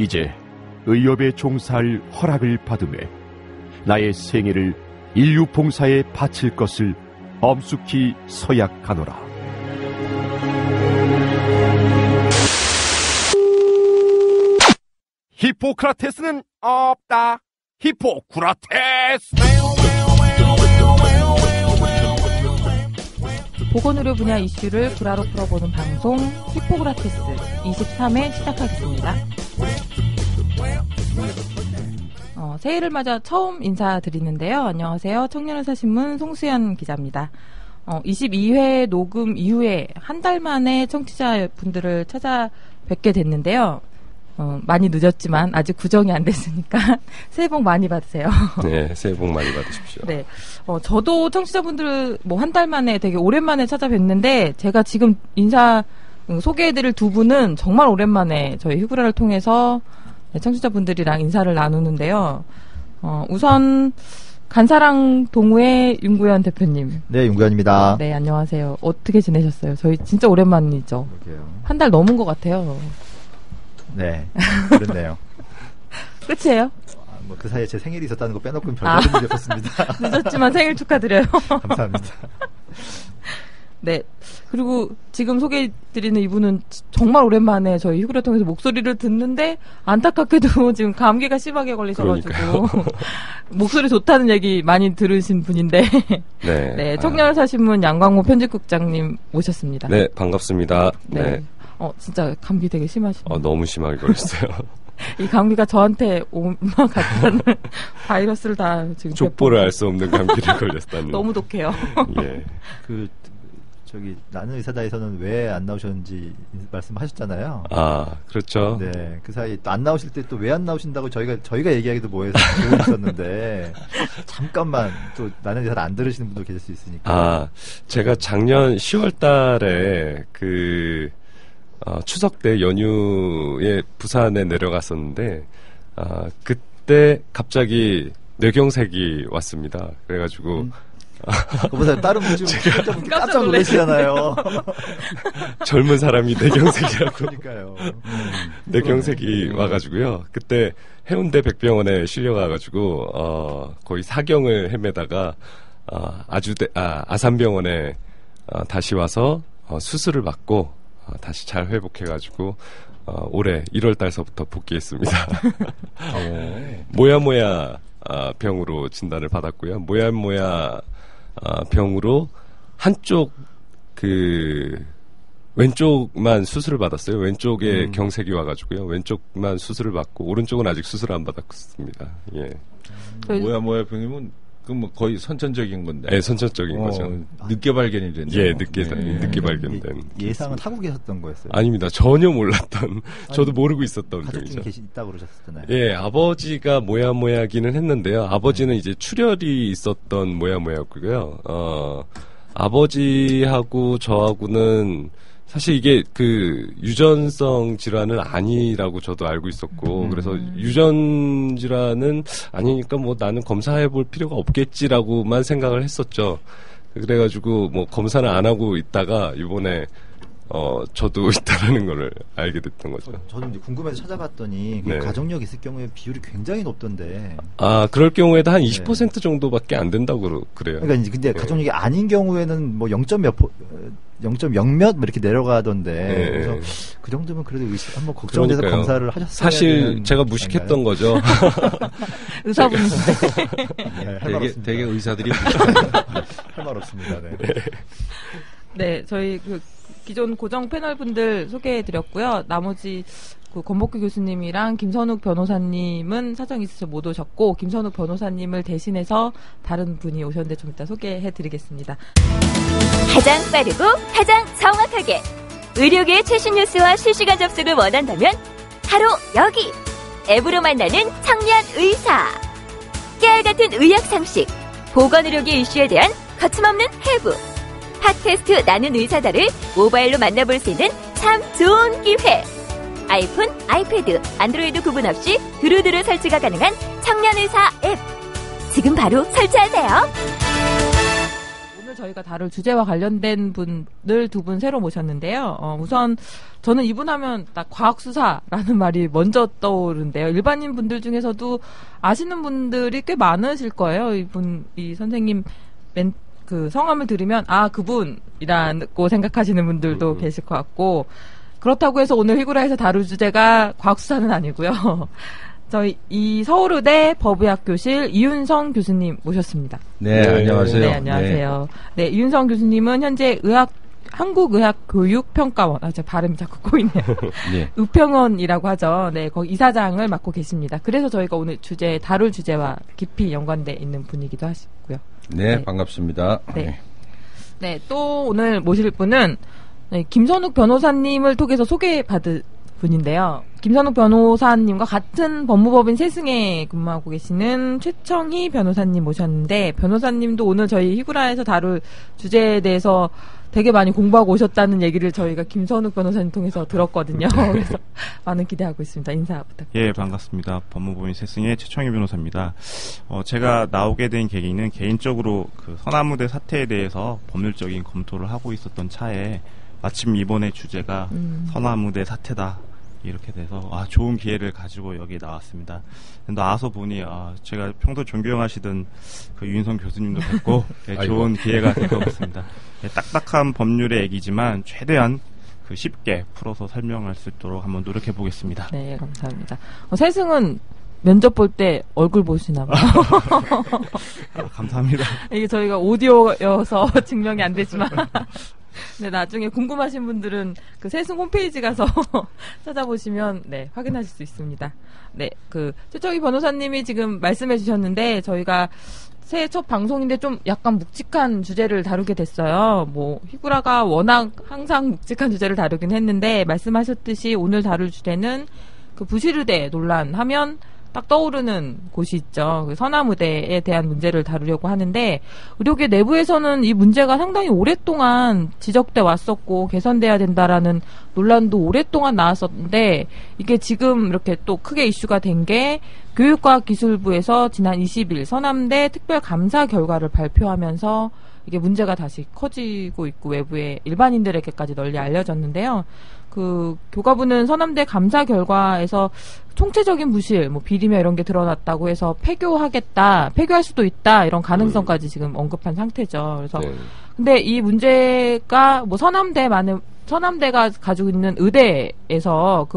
이제 의협에 종사할 허락을 받음에 나의 생애를 인류 봉사에 바칠 것을 엄숙히 서약하노라. 히포크라테스는 없다. 히포크라테스. 보건의료 분야 이슈를 불화로 풀어보는 방송 히포크라테스 23회 시작하겠습니다. 새해를 맞아 처음 인사드리는데요. 안녕하세요. 청년의사신문 송수연 기자입니다. 22회 녹음 이후에 한 달 만에 청취자분들을 찾아뵙게 됐는데요. 많이 늦었지만 아직 구정이 안 됐으니까 새해 복 많이 받으세요. 네, 새해 복 많이 받으십시오. 네, 저도 청취자분들 한 달 만에 되게 오랜만에 찾아뵙는데 제가 지금 소개해드릴 두 분은 정말 오랜만에 저희 휴그라를 통해서 청취자분들이랑 인사를 나누는데요. 우선 간사랑 동호회 윤구현 대표님. 네, 윤구현입니다. 네, 안녕하세요. 어떻게 지내셨어요? 저희 진짜 오랜만이죠. 한 달 넘은 것 같아요. 네, 그렇네요. 끝이에요? 그 사이에 제 생일이 있었다는 거 빼놓고는 별다른 일이 없었습니다. 늦었지만 생일 축하드려요. 감사합니다. 네, 그리고 지금 소개해드리는 이분은 정말 오랜만에 저희 휴그를 통해서 목소리를 듣는데 안타깝게도 지금 감기가 심하게 걸리셔가지고 목소리 좋다는 얘기 많이 들으신 분인데 네, 네, 청년의사신문 양광모 편집국장님 모셨습니다. 네, 반갑습니다. 네. 진짜 감기 되게 심하시네요. 너무 심하게 걸렸어요. 이 감기가 저한테 오마 같다는 바이러스를 다 지금 족보를 알 수 없는 감기를 걸렸다는. 너무 독해요. 예. 나는 의사다에서는 왜 안 나오셨는지 말씀하셨잖아요. 아, 그렇죠. 네, 그 사이 또 안 나오실 때 또 왜 안 나오신다고 저희가 얘기하기도 뭐해서 있었는데 잠깐만 또 나는 의사를 안 들으시는 분도 계실 수 있으니까. 제가 작년 10월 달에 추석 때 연휴에 부산에 내려갔었는데, 그때 갑자기 뇌경색이 왔습니다. 그래가지고, 그보다 다른 분들 깜짝 놀라시잖아요. 젊은 사람이 뇌경색이라고. 그러니까요. 뇌경색이 와가지고요. 그때 해운대 백병원에 실려가가지고, 거의 사경을 헤매다가, 아산병원에, 다시 와서, 수술을 받고, 다시 잘 회복해가지고 올해 1월 달서부터 복귀했습니다. 모야모야 병으로 진단을 받았고요. 모야모야 병으로 한쪽 왼쪽만 수술을 받았어요. 왼쪽에 경색이 와가지고요. 왼쪽만 수술을 받고 오른쪽은 아직 수술을 안 받았습니다. 예. 모야모야 병이면 거의 선천적인 건데. 네, 선천적인 거죠. 늦게 발견이 됐네요. 예, 늦게 발견된. 예상은 하고 계셨던 거였어요? 아닙니다. 전혀 몰랐던, 저도 모르고 있었던 가족분이 있다고 그러셨잖아요. 예, 아버지가 모야모야기는 했는데요. 아버지는 이제 출혈이 있었던 모야모야고요. 아버지하고 저하고는 사실 이게 유전성 질환은 아니라고 저도 알고 있었고, 그래서 유전 질환은 아니니까 나는 검사해 볼 필요가 없겠지라고만 생각을 했었죠. 그래가지고 검사는 안 하고 있다가 이번에 저도 있다라는 거를 알게 됐던 거죠. 저도 이제 궁금해서 찾아봤더니 네. 가족력 있을 경우에 비율이 굉장히 높던데. 그럴 경우에도 한 20% 정도밖에 안 된다고 그래요. 그러니까 근데 가족력이 아닌 경우에는 0.0몇 이렇게 내려가던데. 그래서 그 정도면 그래도 한번 걱정돼서 그러니까요. 검사를 하셨어야 사실 제가 무식했던 거죠. 의사분인데. 네, 되게 의사들이 할 말 없습니다. 네. 네, 저희 기존 고정 패널 분들 소개해드렸고요. 나머지 권복규 교수님이랑 김선욱 변호사님은 사정이 있어서 못 오셨고, 김선욱 변호사님을 대신해서 다른 분이 오셨는데 좀 이따 소개해드리겠습니다. 가장 빠르고 가장 정확하게 의료계의 최신 뉴스와 실시간 접속을 원한다면 바로 여기 앱으로 만나는 청년 의사. 깨알같은 의학 상식, 보건의료계 이슈에 대한 거침없는 해부, 팟캐스트 나는 의사다를 모바일로 만나볼 수 있는 참 좋은 기회. 아이폰, 아이패드, 안드로이드 구분 없이 두루두루 설치가 가능한 청년의사 앱. 지금 바로 설치하세요. 오늘 저희가 다룰 주제와 관련된 분들 두 분 새로 모셨는데요. 우선 저는 이분 하면 딱 과학수사라는 말이 먼저 떠오르는데요. 일반인 분들 중에서도 아시는 분들이 꽤 많으실 거예요. 이 선생님 그 성함을 들으면 그분이라고 생각하시는 분들도 계실 것 같고, 그렇다고 해서 오늘 휘구라에서 다룰 주제가 과학수사는 아니고요. 저희 이 서울의대 법의학교실 이윤성 교수님 모셨습니다. 네, 안녕하세요. 네, 안녕하세요. 네, 이윤성 교수님은 현재 한국의학교육평가원, 제 발음이 자꾸 꼬이네요. 네. 의평원이라고 하죠. 네, 거기 이사장을 맡고 계십니다. 그래서 저희가 오늘 다룰 주제와 깊이 연관돼 있는 분이기도 하시고요. 네, 반갑습니다. 네, 또 오늘 모실 분은 김선욱 변호사님을 통해서 소개받은 분인데요. 김선욱 변호사님과 같은 법무법인 세승에 근무하고 계시는 최청희 변호사님 모셨는데, 변호사님도 오늘 저희 휘구라에서 다룰 주제에 대해서 되게 많이 공부하고 오셨다는 얘기를 저희가 김선욱 변호사님 통해서 들었거든요. 그래서 많은 기대하고 있습니다. 인사 부탁드립니다. 예, 반갑습니다. 법무법인 세승의 최청희 변호사입니다. 제가 나오게 된 계기는 개인적으로 그 서남무대 사태에 대해서 법률적인 검토를 하고 있었던 차에 마침 이번에 주제가 서남무대 사태다. 이렇게 돼서 좋은 기회를 가지고 여기 나왔습니다. 나와서 보니 제가 평소 존경하시던 그 유인성 교수님도 뵙고 좋은 기회가 될 것 같습니다. 딱딱한 법률의 얘기지만 최대한 쉽게 풀어서 설명할 수 있도록 한번 노력해 보겠습니다. 네, 감사합니다. 세승은 면접 볼 때 얼굴 보시나 봐요. 감사합니다. 이게 저희가 오디오여서 증명이 안 되지만 네, 나중에 궁금하신 분들은 그 세승 홈페이지 가서 찾아보시면 확인하실 수 있습니다. 네, 최청희 변호사님이 지금 말씀해 주셨는데 저희가 새해 첫 방송인데 좀 약간 묵직한 주제를 다루게 됐어요. 휘구라가 워낙 항상 묵직한 주제를 다루긴 했는데, 말씀하셨듯이 오늘 다룰 주제는 그 부실의대 논란 하면 딱 떠오르는 곳이 있죠. 그 서남의대에 대한 문제를 다루려고 하는데, 의료계 내부에서는 이 문제가 상당히 오랫동안 지적돼 왔었고 개선돼야 된다라는 논란도 오랫동안 나왔었는데, 이게 지금 이렇게 또 크게 이슈가 된 게 교육과학기술부에서 지난 20일 서남대 특별감사 결과를 발표하면서 이게 문제가 다시 커지고 있고 외부의 일반인들에게까지 널리 알려졌는데요. 그 교과부는 서남대 감사 결과에서 총체적인 부실, 비리며 이런 게 드러났다고 해서 폐교할 수도 있다, 이런 가능성까지 지금 언급한 상태죠. 그래서 근데 이 문제가 서남대가 가지고 있는 의대에서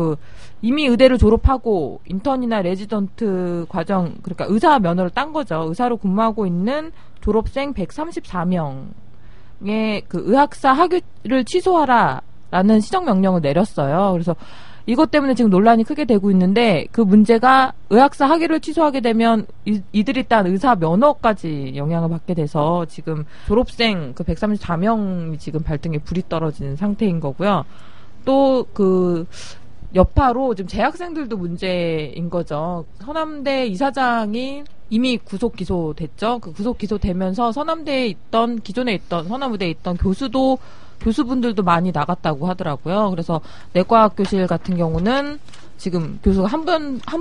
이미 의대를 졸업하고 인턴이나 레지던트 과정, 그러니까 의사 면허를 딴 거죠. 의사로 근무하고 있는 졸업생 133명의 그 의학사 학위를 취소하라라는 시정명령을 내렸어요. 그래서 이것 때문에 지금 논란이 크게 되고 있는데, 그 문제가 의학사 학위를 취소하게 되면 이들이 딴 의사 면허까지 영향을 받게 돼서 지금 졸업생 134명이 지금 발등에 불이 떨어지는 상태인 거고요. 또 여파로 지금 재학생들도 문제인 거죠. 서남대 이사장이 이미 구속 기소됐죠. 구속 기소되면서 기존에 있던 서남의대에 있던 교수분들도 많이 나갔다고 하더라고요. 그래서 내과학교실 같은 경우는 지금 교수가 한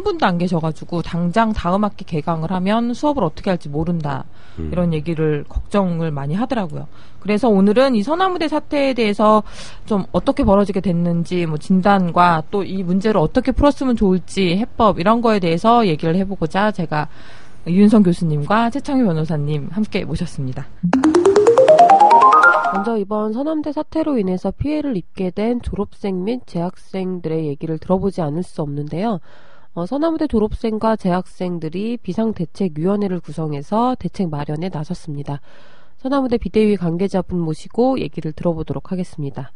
분도 안 계셔가지고 당장 다음 학기 개강을 하면 수업을 어떻게 할지 모른다, 이런 얘기를 걱정을 많이 하더라고요. 그래서 오늘은 이 서남의대 사태에 대해서 좀 어떻게 벌어지게 됐는지 진단과 또 이 문제를 어떻게 풀었으면 좋을지 해법, 이런 거에 대해서 얘기를 해보고자 제가 이윤성 교수님과 최청희 변호사님 함께 모셨습니다. 먼저 이번 서남대 사태로 인해서 피해를 입게 된 졸업생 및 재학생들의 얘기를 들어보지 않을 수 없는데요. 서남대 졸업생과 재학생들이 비상대책위원회를 구성해서 대책 마련에 나섰습니다. 서남대 비대위 관계자분 모시고 얘기를 들어보도록 하겠습니다.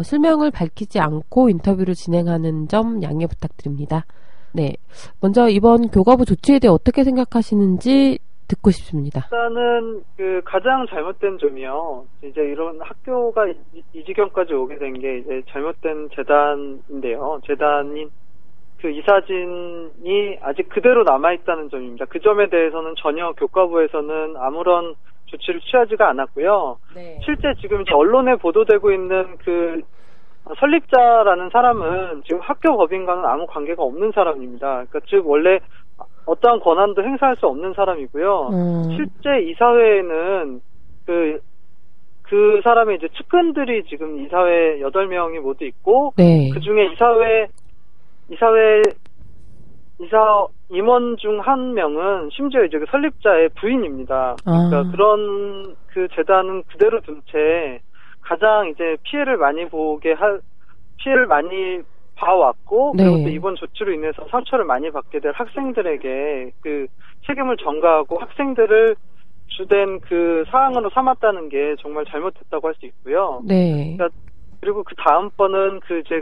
실명을 밝히지 않고 인터뷰를 진행하는 점 양해 부탁드립니다. 네, 먼저 이번 교과부 조치에 대해 어떻게 생각하시는지 듣고 싶습니다. 일단은 가장 잘못된 점이요. 이제 이런 학교가 이 지경까지 오게 된 게 이제 잘못된 재단인데요. 재단인 이사진이 아직 그대로 남아있다는 점입니다. 그 점에 대해서는 전혀 교과부에서는 아무런 조치를 취하지가 않았고요. 네. 실제 지금 이제 언론에 보도되고 있는 설립자라는 사람은 지금 학교 법인과는 아무 관계가 없는 사람입니다. 그러니까 즉 원래 어떠한 권한도 행사할 수 없는 사람이고요. 실제 이사회에는 그 사람의 이제 측근들이 지금 이사회 8명이 모두 있고, 네. 그 중에 이사 임원 중 한 명은 심지어 이제 그 설립자의 부인입니다. 그러니까 그런 그 재단은 그대로 둔 채 가장 이제 피해를 많이 봐왔고, 네. 그리고 또 이번 조치로 인해서 상처를 많이 받게 될 학생들에게 그 책임을 전가하고 학생들을 주된 그 사항으로 삼았다는 게 정말 잘못했다고 할 수 있고요. 네. 그러니까 그리고 그 다음번은 실제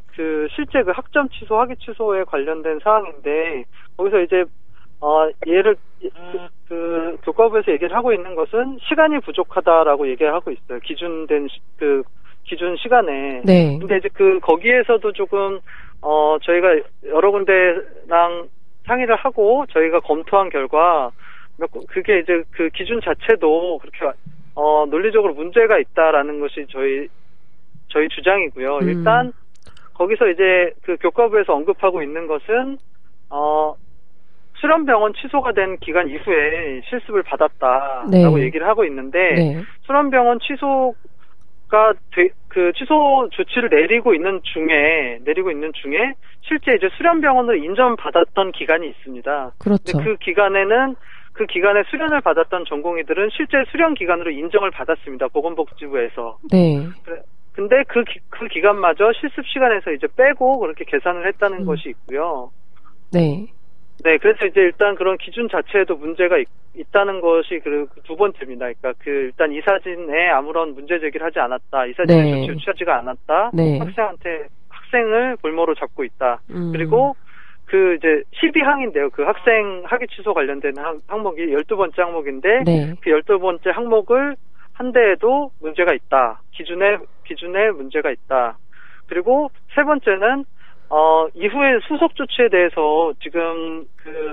그 학점 취소, 학위 취소에 관련된 사항인데, 거기서 이제, 교과부에서 얘기를 하고 있는 것은 시간이 부족하다라고 얘기를 하고 있어요. 기준 시간에. 네. 근데 이제 거기에서도 조금, 저희가 여러 군데랑 상의를 하고, 저희가 검토한 결과, 그게 이제 그 기준 자체도 그렇게, 논리적으로 문제가 있다라는 것이 저희 주장이고요. 일단 거기서 이제 그 교과부에서 언급하고 있는 것은 수련병원 취소가 된 기간 이후에 실습을 받았다라고 네. 얘기를 하고 있는데, 네. 수련병원 취소가 그 취소 조치를 내리고 있는 중에 실제 이제 수련병원으로 인정받았던 기간이 있습니다. 그렇죠. 근데 그 기간에 수련을 받았던 전공의들은 실제 수련 기간으로 인정을 받았습니다. 보건복지부에서. 네. 근데 그 기간마저 실습 시간에서 이제 빼고 그렇게 계산을 했다는 것이 있고요. 네. 네, 그래서 이제 일단 그런 기준 자체에도 문제가 있다는 것이 두 번째입니다. 그러니까 일단 이 사진에 아무런 문제 제기를 하지 않았다. 이 사진에 네. 조치를 취하지가 않았다. 네. 학생을 볼모로 잡고 있다. 그리고 이제 12항인데요. 그 학생 학위 취소 관련된 항목이 12번째 항목인데, 네. 그 12번째 항목을 한 대에도 문제가 있다. 기준에 문제가 있다. 그리고 세 번째는, 이후에 수속 조치에 대해서 지금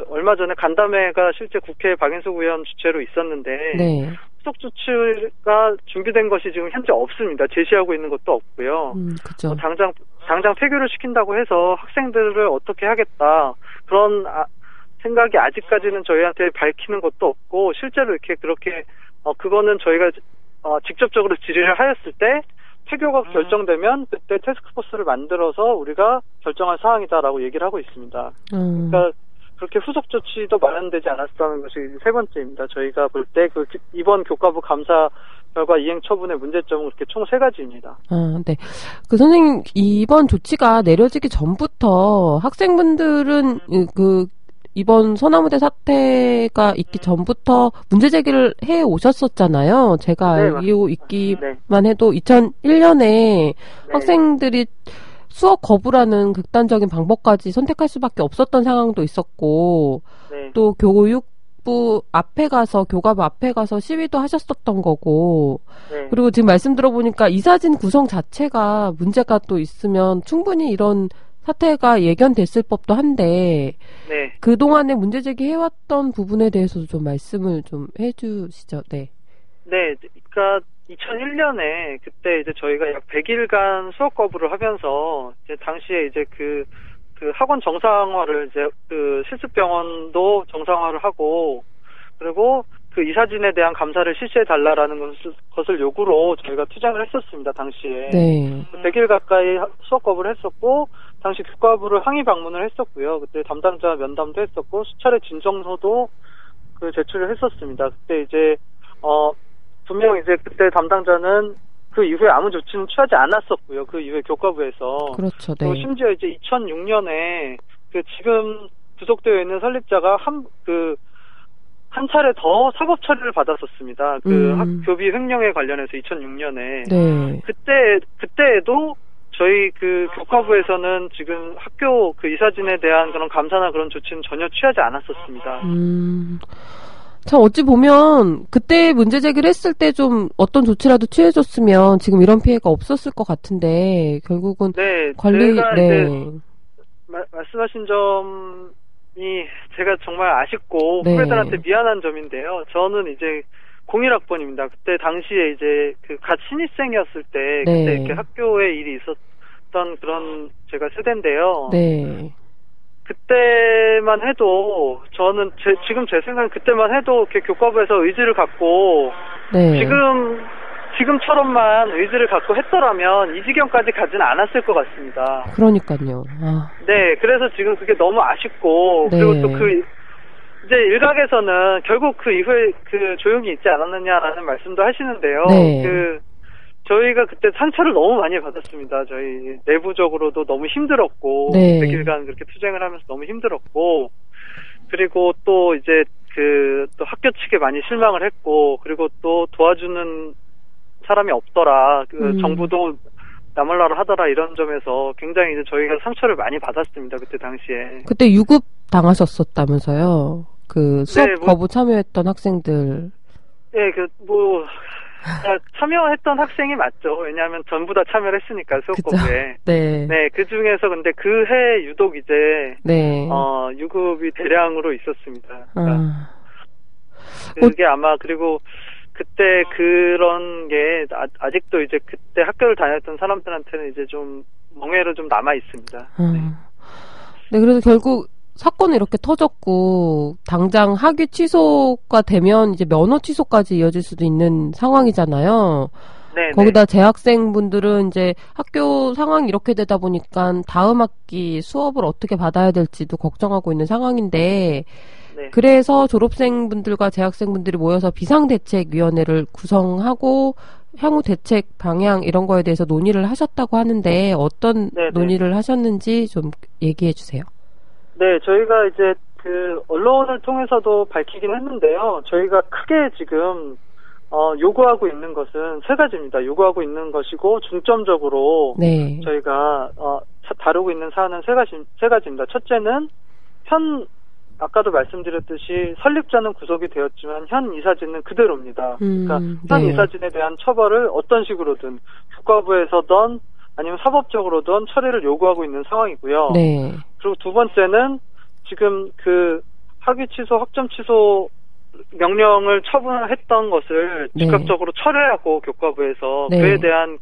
얼마 전에 간담회가 실제 국회 박인숙 의원 주최로 있었는데, 네. 수속 조치가 준비된 것이 지금 현재 없습니다. 제시하고 있는 것도 없고요. 그죠. 당장 폐교를 시킨다고 해서 학생들을 어떻게 하겠다. 그런 생각이 아직까지는 저희한테 밝히는 것도 없고, 실제로 그렇게, 그거는 저희가, 직접적으로 질의를 하였을 때, 폐교가 결정되면 그때 태스크포스를 만들어서 우리가 결정할 사항이다라고 얘기를 하고 있습니다. 그러니까 그렇게 후속 조치도 마련되지 않았다는 것이 세 번째입니다. 저희가 볼 때 이번 교과부 감사 결과 이행 처분의 문제점은 그렇게 총 3가지입니다. 네. 선생님, 이번 조치가 내려지기 전부터 학생분들은 이번 소나무대 사태가 있기 전부터 문제 제기를 해 오셨었잖아요. 제가 알고 있기만 해도 2001년에 네. 학생들이 수업 거부라는 극단적인 방법까지 선택할 수밖에 없었던 상황도 있었고, 네. 또 교육부 앞에 가서, 교과부 앞에 가서 시위도 하셨었던 거고, 네. 그리고 지금 말씀 들어보니까 이 사진 구성 자체가 문제가 또 있으면 충분히 이런 사태가 예견됐을 법도 한데, 네. 그동안에 문제 제기해왔던 부분에 대해서도 좀 말씀을 좀 해주시죠. 네. 네. 그러니까 2001년에 그때 이제 저희가 약 100일간 수업 거부를 하면서 이제 당시에 이제 그 학원 정상화를 이제 실습병원도 정상화를 하고, 그리고 이 사진에 대한 감사를 실시해 달라라는 것을 요구로 저희가 투쟁을 했었습니다. 당시에. 네. 100일 가까이 수업 거부를 했었고, 당시 교과부를 항의 방문을 했었고요. 그때 담당자 면담도 했었고, 수차례 진정서도 제출을 했었습니다. 그때 이제 분명 이제 그때 담당자는 그 이후에 아무 조치는 취하지 않았었고요. 그 이후에 교과부에서. 그렇죠. 네. 그리고 심지어 이제 2006년에 지금 구속되어 있는 설립자가 한 차례 더 사법 처리를 받았었습니다. 학교비 횡령에 관련해서 2006년에. 네. 그때에도 저희 교과부에서는 지금 학교 이 사진에 대한 그런 감사나 그런 조치는 전혀 취하지 않았었습니다. 참 어찌 보면 그때 문제 제기를 했을 때 좀 어떤 조치라도 취해줬으면 지금 이런 피해가 없었을 것 같은데 결국은 네, 관리 제가 네. 이제 말씀하신 점이 제가 정말 아쉽고 네. 후배들한테 미안한 점인데요. 저는 이제 01학번입니다. 그때 당시에 이제 갓 신입생이었을 때 네. 그때 이렇게 학교에 일이 있었던 그런 제가 세대인데요. 네. 그때만 해도 저는 지금 제 생각엔 그때만 해도 이렇게 교과부에서 의지를 갖고 네. 지금 지금처럼만 의지를 갖고 했더라면 이 지경까지 가지는 않았을 것 같습니다. 그러니까요. 아. 네, 그래서 지금 그게 너무 아쉽고 네. 그리고 또 이제 일각에서는 결국 그 이후에 그 조용히 있지 않았느냐라는 말씀도 하시는데요. 네. 저희가 그때 상처를 너무 많이 받았습니다. 저희 내부적으로도 너무 힘들었고, 네. 100일간 그렇게 투쟁을 하면서 너무 힘들었고, 그리고 또 이제 또 학교 측에 많이 실망을 했고, 그리고 또 도와주는 사람이 없더라. 정부도 나몰라라 하더라 이런 점에서 굉장히 이제 저희가 상처를 많이 받았습니다. 그때 당시에. 그때 유급 당하셨었다면서요? 그 수업 네, 거부 참여했던 학생들. 네, 참여했던 학생이 맞죠. 왜냐하면 전부 다 참여를 했으니까 수업 거부에. 네. 네, 그 중에서 근데 그 해 유독 이제 네. 유급이 대량으로 있었습니다. 아. 그게 아마 그리고 그때 그런 게 아직도 이제 그때 학교를 다녔던 사람들한테는 이제 좀 멍해로 좀 남아 있습니다. 네, 그래서 결국 사건이 이렇게 터졌고 당장 학위 취소가 되면 이제 면허 취소까지 이어질 수도 있는 상황이잖아요. 네. 거기다 재학생분들은 이제 학교 상황이 이렇게 되다 보니까 다음 학기 수업을 어떻게 받아야 될지도 걱정하고 있는 상황인데 네. 그래서 졸업생분들과 재학생분들이 모여서 비상대책위원회를 구성하고 향후 대책 방향 이런 거에 대해서 논의를 하셨다고 하는데 어떤 네네. 논의를 하셨는지 좀 얘기해 주세요. 네, 저희가 이제 언론을 통해서도 밝히긴 했는데요. 저희가 크게 지금 요구하고 있는 것은 세 가지입니다. 요구하고 있는 것이고 중점적으로 네. 저희가 다루고 있는 사안은 세 가지입니다. 첫째는 아까도 말씀드렸듯이 설립자는 구속이 되었지만 현 이사진은 그대로입니다. 그러니까 현 네. 이사진에 대한 처벌을 어떤 식으로든 교과부에서든 아니면 사법적으로든 처리를 요구하고 있는 상황이고요. 네. 그리고 두 번째는 지금 학위 취소, 학점 취소 명령을 처분했던 것을 네. 즉각적으로 철회하고 교과부에서 네. 그에 대한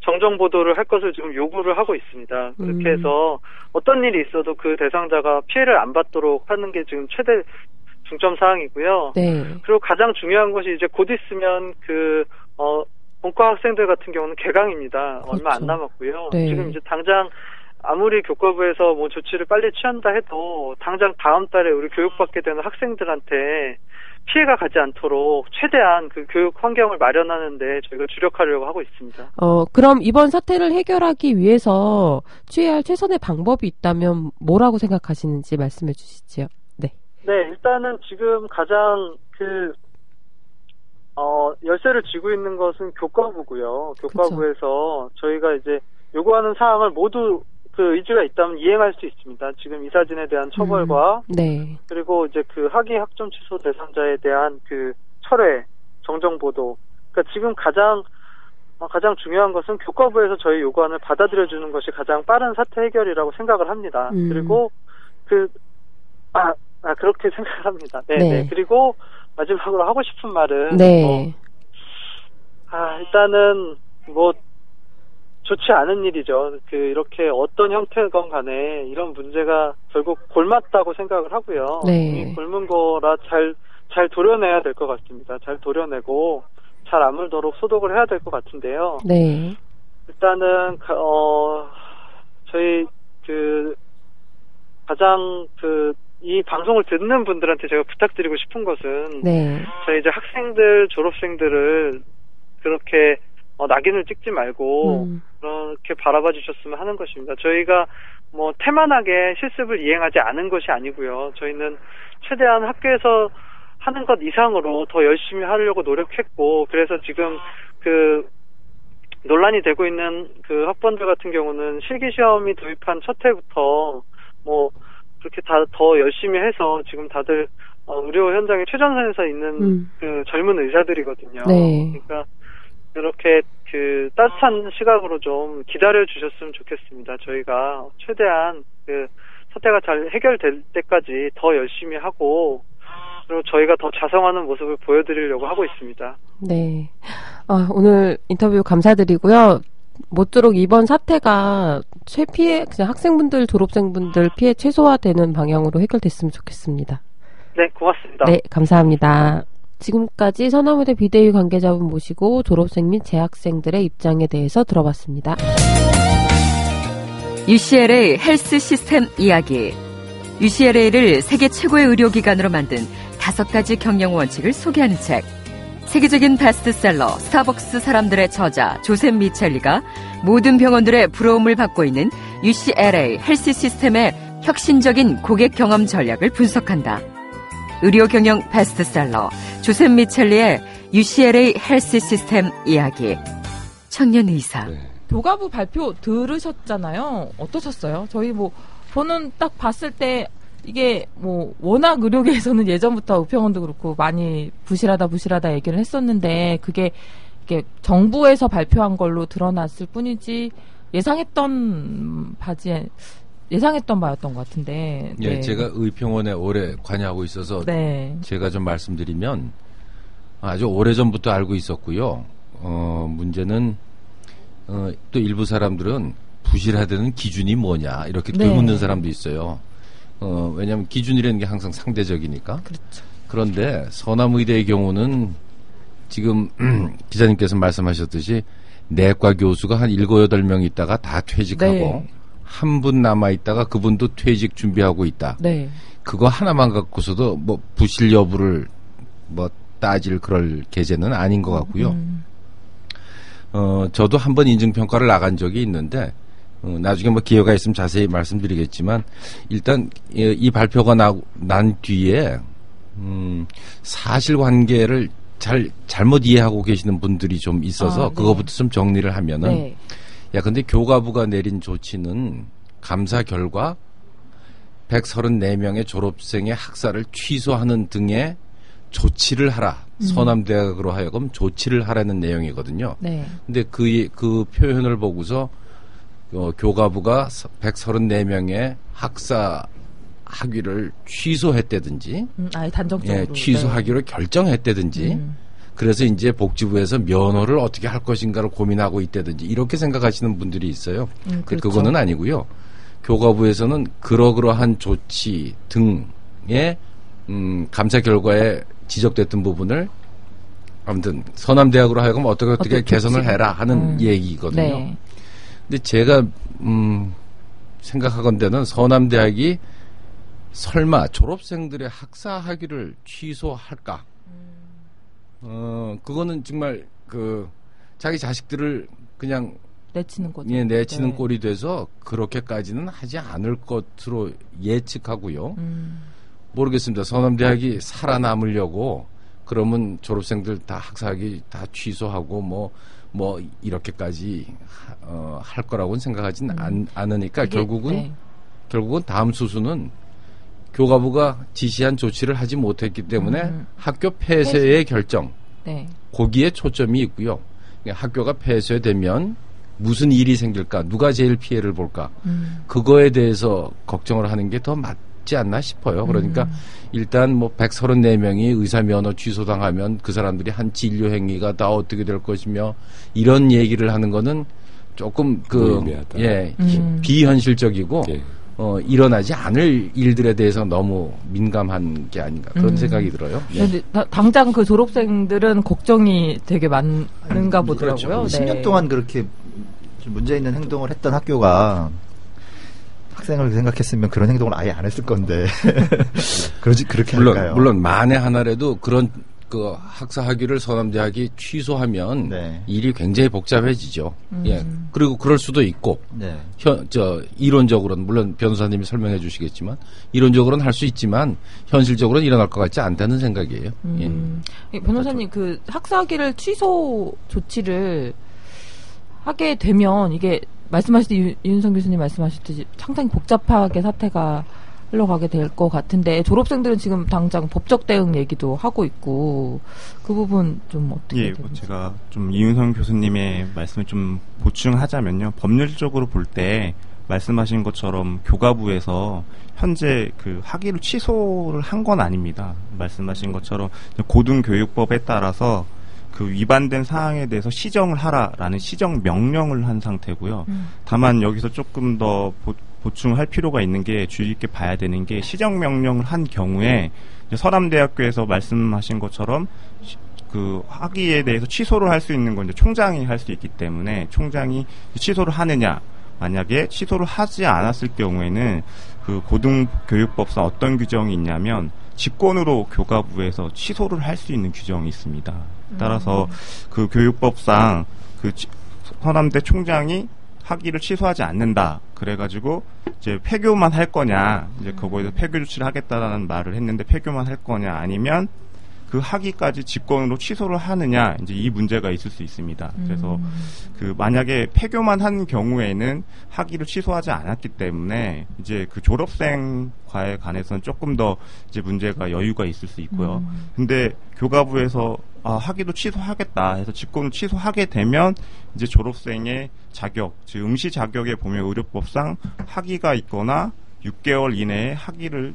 정정 보도를 할 것을 지금 요구를 하고 있습니다. 그렇게 해서 어떤 일이 있어도 그 대상자가 피해를 안 받도록 하는 게 지금 최대 중점 사항이고요. 네. 그리고 가장 중요한 것이 이제 곧 있으면 본과 학생들 같은 경우는 개강입니다. 그렇죠. 얼마 안 남았고요. 네. 지금 이제 당장 아무리 교과부에서 조치를 빨리 취한다 해도 당장 다음 달에 우리 교육받게 되는 학생들한테 피해가 가지 않도록 최대한 그 교육 환경을 마련하는데 저희가 주력하려고 하고 있습니다. 그럼 이번 사태를 해결하기 위해서 취해야 할 최선의 방법이 있다면 뭐라고 생각하시는지 말씀해 주시지요. 네. 네, 일단은 지금 가장 열쇠를 쥐고 있는 것은 교과부고요. 교과부에서 저희가 이제 요구하는 사항을 모두 의지가 있다면 이행할 수 있습니다. 지금 이사진에 대한 처벌과 네. 그리고 이제 학위 학점 취소 대상자에 대한 철회, 정정 보도. 그러니까 지금 가장 중요한 것은 교과부에서 저희 요구안을 받아들여주는 것이 가장 빠른 사태 해결이라고 생각을 합니다. 그리고 그렇게 생각합니다. 네. 네. 그리고 마지막으로 하고 싶은 말은 네. 일단은 좋지 않은 일이죠. 이렇게 어떤 형태건 간에 이런 문제가 결국 골맞다고 생각을 하고요. 네. 골문 거라 잘 도려내야 될 것 같습니다. 잘 도려내고 잘 아물도록 소독을 해야 될 것 같은데요. 네. 일단은 저희 가장 이 방송을 듣는 분들한테 제가 부탁드리고 싶은 것은 네. 저희 이제 학생들, 졸업생들을 그렇게 낙인을 찍지 말고 그렇게 바라봐 주셨으면 하는 것입니다. 저희가 태만하게 실습을 이행하지 않은 것이 아니고요. 저희는 최대한 학교에서 하는 것 이상으로 더 열심히 하려고 노력했고, 그래서 지금 논란이 되고 있는 학번들 같은 경우는 실기시험이 도입한 첫 해부터 그렇게 더 열심히 해서 지금 다들 의료 현장의 최전선에서 있는 젊은 의사들이거든요. 네. 그러니까 이렇게 따뜻한 시각으로 좀 기다려 주셨으면 좋겠습니다. 저희가 최대한 사태가 잘 해결될 때까지 더 열심히 하고, 그리고 저희가 더 자성하는 모습을 보여드리려고 하고 있습니다. 네. 오늘 인터뷰 감사드리고요. 모쪼록 이번 사태가 그냥 학생분들, 졸업생분들 피해 최소화되는 방향으로 해결됐으면 좋겠습니다. 네, 고맙습니다. 네, 감사합니다. 지금까지 서남의대 비대위 관계자분 모시고 졸업생 및 재학생들의 입장에 대해서 들어봤습니다. UCLA 헬스 시스템 이야기. UCLA를 세계 최고의 의료기관으로 만든 5가지 경영 원칙을 소개하는 책. 세계적인 베스트셀러 스타벅스 사람들의 저자 조셉 미첼리가 모든 병원들의 부러움을 받고 있는 UCLA 헬스 시스템의 혁신적인 고객 경험 전략을 분석한다. 의료 경영 베스트셀러 조셉 미첼리의 UCLA 헬스 시스템 이야기. 청년 의사. 네. 교과부 발표 들으셨잖아요. 어떠셨어요? 저는 딱 봤을 때 이게 워낙 의료계에서는 예전부터 의평원도 그렇고 많이 부실하다 얘기를 했었는데 이게 정부에서 발표한 걸로 드러났을 뿐이지 예상했던 바였던 것 같은데. 예, 네. 제가 의평원에 오래 관여하고 있어서 네. 제가 좀 말씀드리면 아주 오래전부터 알고 있었고요. 문제는 또 일부 사람들은 부실하다는 기준이 뭐냐 이렇게 네. 묻는 사람도 있어요. 왜냐하면 기준이라는 게 항상 상대적이니까. 그렇죠. 그런데 서남의대의 경우는 지금 기자님께서 말씀하셨듯이 내과 교수가 한 7, 8명 있다가 다 퇴직하고 네. 한 분 남아있다가 그분도 퇴직 준비하고 있다. 네. 그거 하나만 갖고서도 부실 여부를 따질 그럴 계제는 아닌 것 같고요. 저도 한 번 인증평가를 나간 적이 있는데 나중에 기회가 있으면 자세히 말씀드리겠지만 일단 이 발표가 난 뒤에 사실관계를 잘못 이해하고 계시는 분들이 좀 있어서 네. 그거부터 좀 정리를 하면은 네. 근데 교과부가 내린 조치는 감사 결과 134명의 졸업생의 학사를 취소하는 등의 조치를 하라. 서남대학으로 하여금 조치를 하라는 내용이거든요. 네. 근데 그 표현을 보고서 교과부가 134명의 학사 학위를 취소했다든지 아예 단정적으로 취소하기로 결정했다든지 그래서 이제 복지부에서 면허를 어떻게 할 것인가를 고민하고 있다든지 이렇게 생각하시는 분들이 있어요. 그렇죠. 그거는 아니고요. 교과부에서는 그러한 조치 등의 감사 결과에 지적됐던 부분을 아무튼 서남대학으로 하여금 어떻게 개선을 해라 하는 얘기거든요. 네. 근데 제가 생각하건대는 서남대학이 설마 졸업생들의 학사 학위를 취소할까? 그거는 정말 자기 자식들을 그냥 내치는 거죠. 내치는 네. 꼴이 돼서 그렇게까지는 하지 않을 것으로 예측하고요. 모르겠습니다. 서남대학이 살아남으려고 그러면 졸업생들 다 학사학위 다 취소하고 이렇게까지 할 거라고는 생각하지는 않으니까 결국은 다음 수순은 교과부가 지시한 조치를 하지 못했기 때문에 학교 폐쇄의 결정 거기에 초점이 있고요. 학교가 폐쇄되면 무슨 일이 생길까? 누가 제일 피해를 볼까? 그거에 대해서 걱정을 하는 게 더 맞지 않나 싶어요. 그러니까 일단 134명이 의사 면허 취소당하면 그 사람들이 한 진료 행위가 다 어떻게 될 것이며 이런 얘기를 하는 거는 조금 무의미하다. 비현실적이고 예. 일어나지 않을 일들에 대해서 너무 민감한 게 아닌가 그런 생각이 들어요. 근데 당장 그 졸업생들은 걱정이 되게 많은가 보더라고요. 그렇죠. 10년 동안 그렇게 좀 문제 있는 행동을 했던 학교가 학생을 생각했으면 그런 행동을 아예 안 했을 건데 그렇게 할까요? 물론 만에 하나라도 그런 그 학사 학위를 서남대학이 취소하면 네. 일이 굉장히 복잡해지죠. 예. 그리고 그럴 수도 있고 네. 이론적으로는 물론 변호사님이 설명해 주시겠지만 이론적으로는 할 수 있지만 현실적으로는 일어날 것 같지 않다는 생각이에요. 예. 변호사님 그 학사 학위를 취소 조치를 하게 되면 이게 말씀하실 때 이윤성 교수님 말씀하셨듯이 상당히 복잡하게 사태가 흘러가게 될 것 같은데 졸업생들은 지금 당장 법적 대응 얘기도 하고 있고 그 부분 좀 어떻게 되는지. 제가 좀 이윤성 교수님의 말씀을 좀 보충하자면요. 법률적으로 볼 때 말씀하신 것처럼 교과부에서 현재 그 학위를 취소를 한 건 아닙니다. 말씀하신 것처럼 고등교육법에 따라서 그 위반된 사항에 대해서 시정을 하라라는 시정 명령을 한 상태고요. 다만 여기서 조금 더 보충할 필요가 있는 게 주의 깊게 봐야 되는 게 시정 명령을 한 경우에 서남대학교에서 말씀하신 것처럼 그 학위에 대해서 취소를 할 수 있는 건 이제 총장이 할 수 있기 때문에 총장이 취소를 하느냐, 만약에 취소를 하지 않았을 경우에는 그 고등교육법상 어떤 규정이 있냐면 직권으로 교과부에서 취소를 할 수 있는 규정이 있습니다. 따라서 그 교육법상 그 서남대 총장이 학위를 취소하지 않는다. 그래가지고 이제 폐교만 할 거냐, 이제 그거에서 폐교 조치를 하겠다라는 말을 했는데 폐교만 할 거냐, 아니면 그 학위까지 직권으로 취소를 하느냐, 이제 이 문제가 있을 수 있습니다. 그래서 그 만약에 폐교만 한 경우에는 학위를 취소하지 않았기 때문에 이제 그 졸업생과에 관해서는 조금 더 이제 문제가 여유가 있을 수 있고요. 근데 교과부에서 학위도 취소하겠다 해서 직권을 취소하게 되면 이제 졸업생의 자격, 즉 응시 자격에 보면 의료법상 학위가 있거나 6개월 이내에 학위를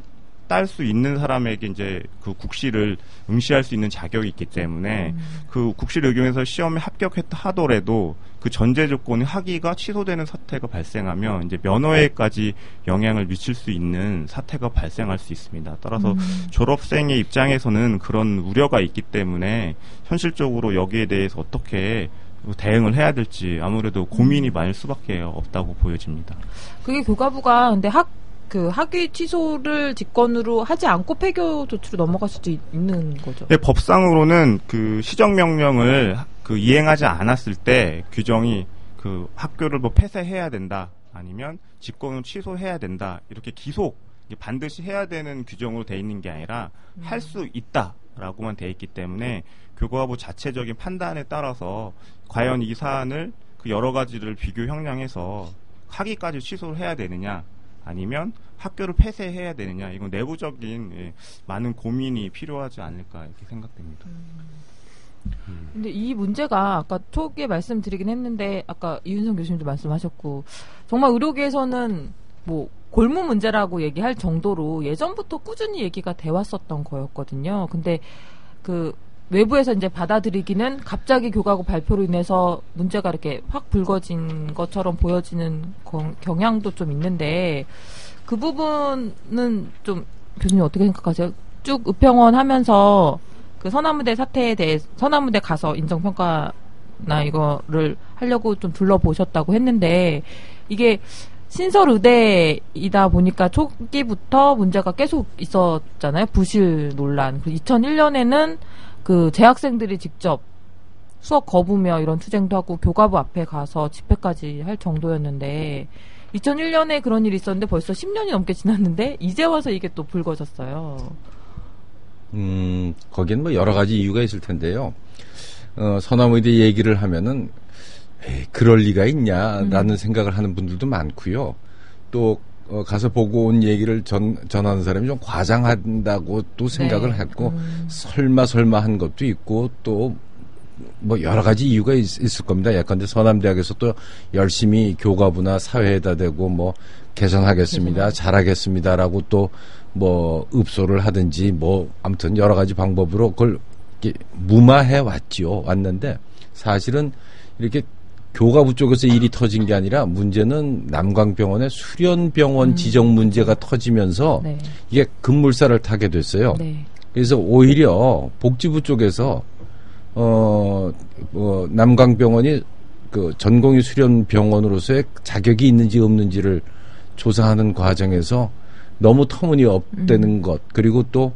딸 수 있는 사람에게 이제 그 국시를 응시할 수 있는 자격이 있기 때문에 그 국시를 의경해서 시험에 합격했다 하더라도 그 전제 조건이 학위가 취소되는 사태가 발생하면 이제 면허에까지 영향을 미칠 수 있는 사태가 발생할 수 있습니다. 따라서 졸업생의 입장에서는 그런 우려가 있기 때문에 현실적으로 여기에 대해서 어떻게 대응을 해야 될지 아무래도 고민이 많을 수밖에 없다고 보여집니다. 그게 교과부가 근데 학위 취소를 직권으로 하지 않고 폐교 조치로 넘어갈 수도 있는 거죠. 네, 법상으로는 그 시정명령을 그 이행하지 않았을 때 규정이 그 학교를 뭐 폐쇄해야 된다, 아니면 직권을 취소해야 된다, 이렇게 기속 반드시 해야 되는 규정으로 돼 있는 게 아니라 할 수 있다라고만 돼 있기 때문에 교과부 자체적인 판단에 따라서 과연 이 사안을 그 여러 가지를 비교 형량해서 학위까지 취소를 해야 되느냐, 아니면 학교를 폐쇄해야 되느냐, 이건 내부적인 많은 고민이 필요하지 않을까 이렇게 생각됩니다. 근데 이 문제가 아까 초기에 말씀드리긴 했는데 아까 이윤성 교수님도 말씀하셨고 정말 의료계에서는 뭐 골무 문제라고 얘기할 정도로 예전부터 꾸준히 얘기가 돼 왔었던 거였거든요. 근데 그 외부에서 이제 받아들이기는 갑자기 교과부 발표로 인해서 문제가 이렇게 확 불거진 것처럼 보여지는 경향도 좀 있는데 그 부분은 좀 교수님 어떻게 생각하세요? 쭉 의평원 하면서 그 서남무대 사태에 대해 서남무대 가서 인정평가나 이거를 하려고 좀 둘러보셨다고 했는데 이게 신설의대이다 보니까 초기부터 문제가 계속 있었잖아요. 부실 논란. 2001년에는 그 재학생들이 직접 수업 거부며 이런 투쟁도 하고 교과부 앞에 가서 집회까지 할 정도였는데 2001년에 그런 일이 있었는데 벌써 10년이 넘게 지났는데 이제 와서 이게 또 불거졌어요. 거기는 뭐 여러 가지 이유가 있을 텐데요. 서남의대 얘기를 하면은 그럴 리가 있냐라는 생각을 하는 분들도 많고요. 또 가서 보고 온 얘기를 전하는 사람이 좀 과장한다고 또 생각을 했고 설마 한 것도 있고 또 뭐 여러 가지 이유가 있을 겁니다. 예컨대 서남대학에서 또 열심히 교과부나 사회에다 대고 뭐 개선하겠습니다, 잘하겠습니다라고 또 뭐 읍소를 하든지 뭐 아무튼 여러 가지 방법으로 그걸 무마해 왔는데 사실은 이렇게 교과부 쪽에서 일이 터진 게 아니라 문제는 남강병원의 수련병원 지정 문제가 터지면서 이게 급물살을 타게 됐어요. 그래서 오히려 복지부 쪽에서 남강병원이 그 전공의 수련병원으로서의 자격이 있는지 없는지를 조사하는 과정에서 너무 터무니없다는 것, 그리고 또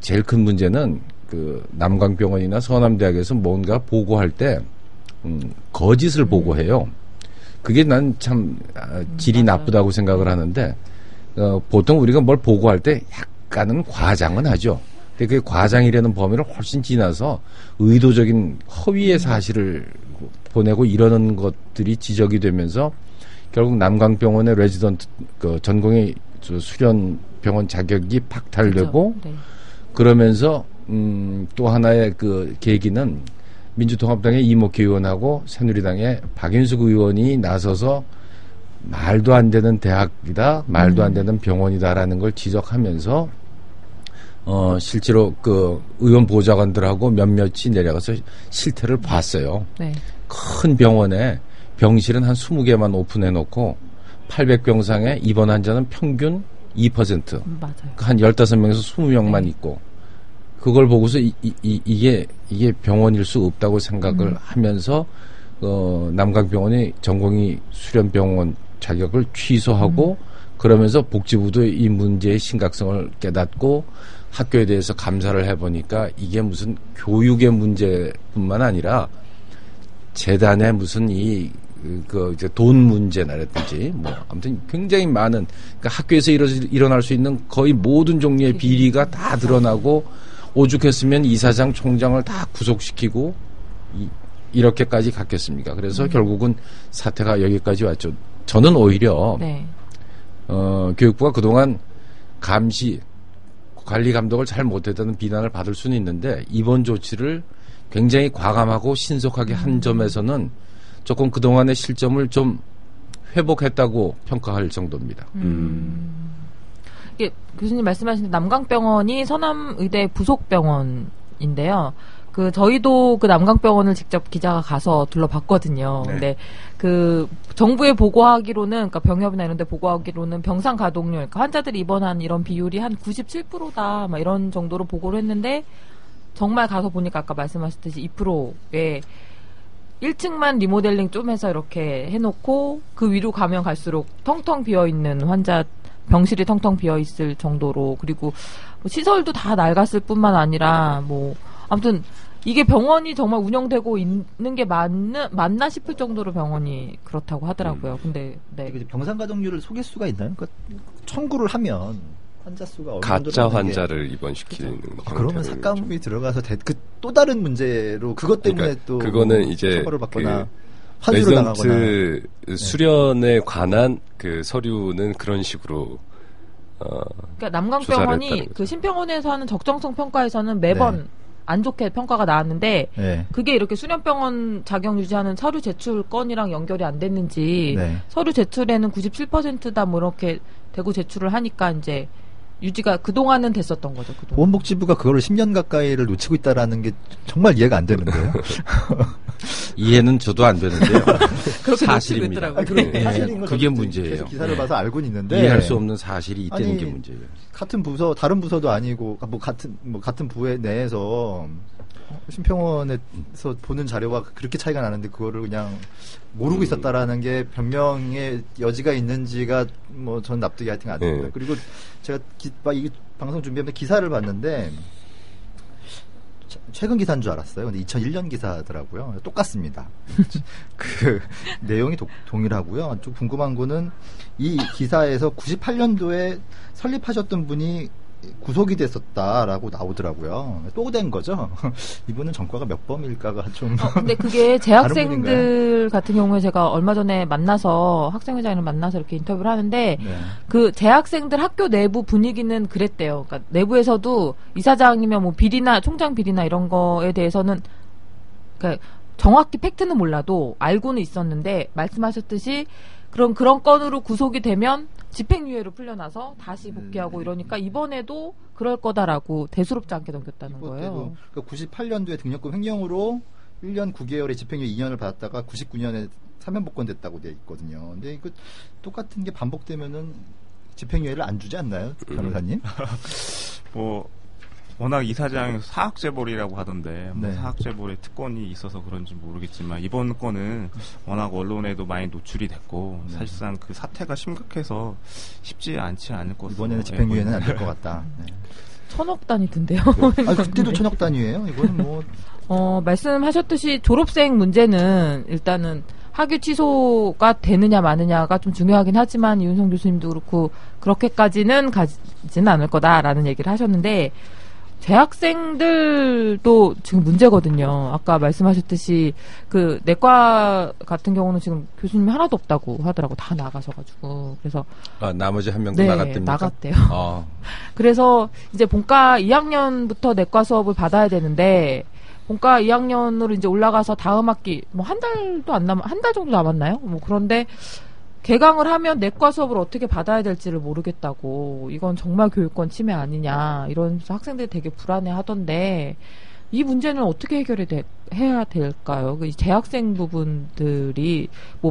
제일 큰 문제는 그 남강병원이나 서남대학에서 뭔가 보고할 때 거짓을 보고해요. 그게 난 참 질이 나쁘다고 생각을 하는데 보통 우리가 뭘 보고할 때 약간은 과장은 하죠. 근데 그 과장이라는 범위를 훨씬 지나서 의도적인 허위의 사실을 보내고 이러는 것들이 지적이 되면서 결국 남강병원의 레지던트 그 전공의 수련병원 자격이 박탈되고 그러면서 또 하나의 그 계기는 민주통합당의 이목희 의원하고 새누리당의 박윤숙 의원이 나서서 말도 안 되는 대학이다, 말도 안 되는 병원이다라는 걸 지적하면서 실제로 그 의원 보좌관들하고 몇몇이 내려가서 실태를 봤어요. 큰 병원에 병실은 한 20개만 오픈해놓고 800병상에 입원 환자는 평균 2%. 맞아요. 한 15명에서 20명만 있고 그걸 보고서 이게 병원일 수 없다고 생각을 하면서 남강병원이 전공의 수련병원 자격을 취소하고 그러면서 복지부도 이 문제의 심각성을 깨닫고 학교에 대해서 감사를 해보니까 이게 무슨 교육의 문제뿐만 아니라 재단의 무슨 이제 돈 문제나라든지 뭐 아무튼 굉장히 많은 그러니까 학교에서 일어날 수 있는 거의 모든 종류의 비리가 다 드러나고 오죽했으면 이사장 총장을 다 구속시키고 이렇게까지 갔겠습니까? 그래서 결국은 사태가 여기까지 왔죠. 저는 오히려 네. 교육부가 그동안 관리 감독을 잘 못했다는 비난을 받을 수는 있는데 이번 조치를 굉장히 과감하고 신속하게 한 점에서는 조금 그동안의 실점을 좀 회복했다고 평가할 정도입니다. 이게 교수님 말씀하신 남강병원이 서남의대 부속병원인데요. 저희도 그 남강병원을 직접 기자가 가서 둘러봤거든요. 네. 근데 정부에 보고하기로는, 그러니까 병협이나 이런 데 보고하기로는 병상 가동률, 그러니까 환자들이 입원한 이런 비율이 한 97%다, 막 이런 정도로 보고를 했는데, 정말 가서 보니까 아까 말씀하셨듯이 2%의 1층만 리모델링 좀 해서 이렇게 해놓고, 그 위로 가면 갈수록 텅텅 비어있는 병실이 텅텅 비어있을 정도로, 그리고 시설도 다 낡았을 뿐만 아니라, 아무튼, 이게 병원이 정말 운영되고 있는 게 맞나 싶을 정도로 병원이 그렇다고 하더라고요. 근데, 네. 병상 가동률을 속일 수가 있나요? 그러니까 청구를 하면 환자 수가 어느 정도 가짜 환자를 입원시키는 그러면 삭감이 들어가서 또 다른 문제로 그것 때문에 그러니까 또 그거는 이제 처벌을 받거나 환수를 당하거나 수련에 관한 그 서류는 그런 식으로 그러니까 남강병원이 그 신병원에서 하는 적정성 평가에서는 매번 안 좋게 평가가 나왔는데 그게 이렇게 수련병원 자격 유지하는 서류 제출 건이랑 연결이 안 됐는지 서류 제출에는 97%다 뭐 이렇게 대고 제출을 하니까 이제 유지가 그동안은 됐었던 거죠. 그동안. 보건복지부가 그거를 10년 가까이를 놓치고 있다라는 게 정말 이해가 안 되는데요. 이해는 저도 안 되는데요. 사실입니다. 사실인 그게 문제예요. 기사를 봐서 알고는 있는데 이해할 수 없는 사실이 있다는 게 문제예요. 같은 부서, 다른 부서도 아니고 같은 부회 내에서 신평원에서 보는 자료와 그렇게 차이가 나는데 그거를 그냥 모르고 있었다라는 게 변명의 여지가 있는지가 전 납득이 하여튼 안 됩니다. 그리고 제가 이 방송 준비하면서 기사를 봤는데 최근 기사인 줄 알았어요. 근데 2001년 기사더라고요. 똑같습니다. 그 내용이 동일하고요. 좀 궁금한 거는 이 기사에서 98년도에 설립하셨던 분이 구속이 됐었다라고 나오더라고요. 또 된 거죠. 이분은 전과가 몇 범일까가 좀. 근데 그게 재학생들 같은 경우에 제가 얼마 전에 학생회장을 만나서 이렇게 인터뷰를 하는데 그 재학생들 학교 내부 분위기는 그랬대요. 그러니까 내부에서도 이사장이면 비리나 총장 비리나 이런 거에 대해서는 그러니까 정확히 팩트는 몰라도 알고는 있었는데 말씀하셨듯이 그런 건으로 구속이 되면 집행유예로 풀려나서 다시 복귀하고 이러니까 이번에도 그럴 거다라고 대수롭지 않게 넘겼다는 거예요. 그러니까 98년도에 등록금 횡령으로 1년 9개월에 집행유예 2년을 받았다가 99년에 사면 복권됐다고 돼 있거든요. 근데 이거 똑같은 게 반복되면은 집행유예를 안 주지 않나요, 변호사님? 워낙 이사장 사학재벌이라고 하던데 사학재벌에 특권이 있어서 그런지 모르겠지만 이번 건은 워낙 언론에도 많이 노출이 됐고 사실상 그 사태가 심각해서 쉽지 않지 않을 것으로 이번에는 집행유예는 안 될 것 같다. 1,000억 단위던데요. 그때도 1,000억 단위예요? 이거는 말씀하셨듯이 졸업생 문제는 일단은 학위 취소가 되느냐 마느냐가 좀 중요하긴 하지만 이윤성 교수님도 그렇고 그렇게까지는 가지는 않을 거다라는 얘기를 하셨는데 재학생들도 지금 문제거든요. 아까 말씀하셨듯이 그 내과 같은 경우는 지금 교수님이 하나도 없다고 하더라고. 다 나가셔가지고. 그래서 나머지 한 명도 나갔답니까? 나갔대요. 그래서 이제 본과 2학년부터 내과 수업을 받아야 되는데 본과 2학년으로 이제 올라가서 다음 학기 한 달 정도 남았나요? 그런데 개강을 하면 내과 수업을 어떻게 받아야 될지를 모르겠다고. 이건 정말 교육권 침해 아니냐. 이러면서 학생들이 되게 불안해 하던데 이 문제는 어떻게 해결이 해야 될까요? 이 재학생 부분들이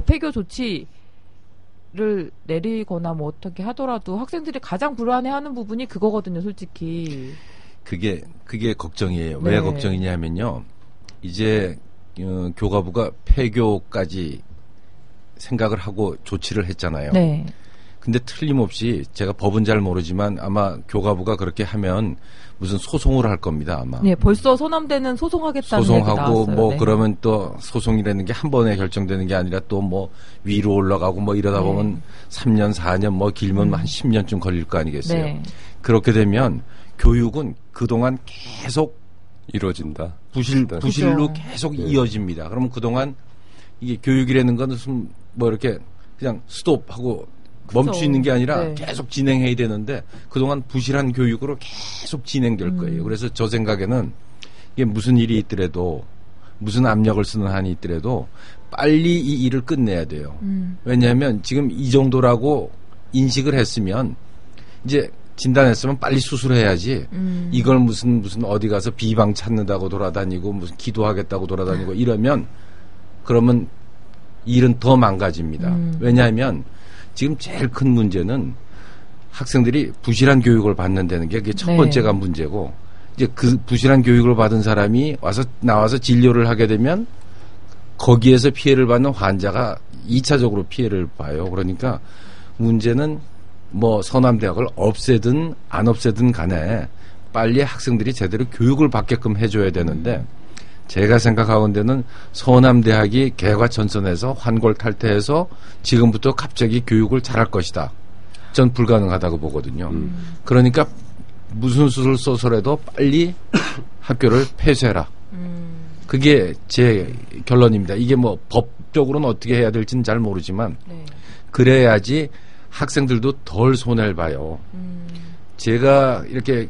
폐교 조치 조치를 내리거나 뭐 어떻게 하더라도 학생들이 가장 불안해하는 부분이 그거거든요, 솔직히. 그게 걱정이에요. 네. 왜 걱정이냐면요. 이제 교과부가 폐교까지 생각을 하고 조치를 했잖아요. 네. 근데 틀림없이 제가 법은 잘 모르지만 아마 교과부가 그렇게 하면 무슨 소송을 할 겁니다, 아마. 네, 벌써 서남대는 소송하겠다는 얘기 소송하고 나왔어요. 뭐 네. 그러면 또 소송이라는 게 한 번에 결정되는 게 아니라 또 뭐 위로 올라가고 뭐 이러다 네. 보면 3년, 4년 뭐 길면 한 10년쯤 걸릴 거 아니겠어요. 네. 그렇게 되면 교육은 그동안 계속 이루어진다. 부실로 그렇죠. 계속 이어집니다. 그러면 그동안 이게 교육이라는 건 뭐 이렇게 그냥 스톱하고 멈추 있는 게 아니라 네. 계속 진행해야 되는데 그동안 부실한 교육으로 계속 진행될 거예요. 그래서 저 생각에는 이게 무슨 일이 있더라도 무슨 압력을 쓰는 한이 있더라도 빨리 이 일을 끝내야 돼요. 왜냐하면 지금 이 정도라고 인식을 했으면 이제 진단했으면 빨리 수술해야지 이걸 무슨 어디 가서 비방 찾는다고 돌아다니고 무슨 기도하겠다고 돌아다니고 이러면 그러면 일은 더 망가집니다. 왜냐하면 지금 제일 큰 문제는 학생들이 부실한 교육을 받는다는 게 그게 첫 네. 번째가 문제고 이제 그 부실한 교육을 받은 사람이 나와서 진료를 하게 되면 거기에서 피해를 받는 환자가 2차적으로 피해를 봐요. 그러니까 문제는 뭐 서남대학을 없애든 안 없애든 간에 빨리 학생들이 제대로 교육을 받게끔 해줘야 되는데 제가 생각하건대는 서남대학이 개과천선해서 환골탈태해서 지금부터 갑자기 교육을 잘할 것이다. 전 불가능하다고 보거든요. 그러니까 무슨 수를 써서라도 빨리 학교를 폐쇄해라. 그게 제 결론입니다. 이게 뭐 법적으로는 어떻게 해야 될지는 잘 모르지만 네. 그래야지 학생들도 덜 손해를 봐요. 제가 이렇게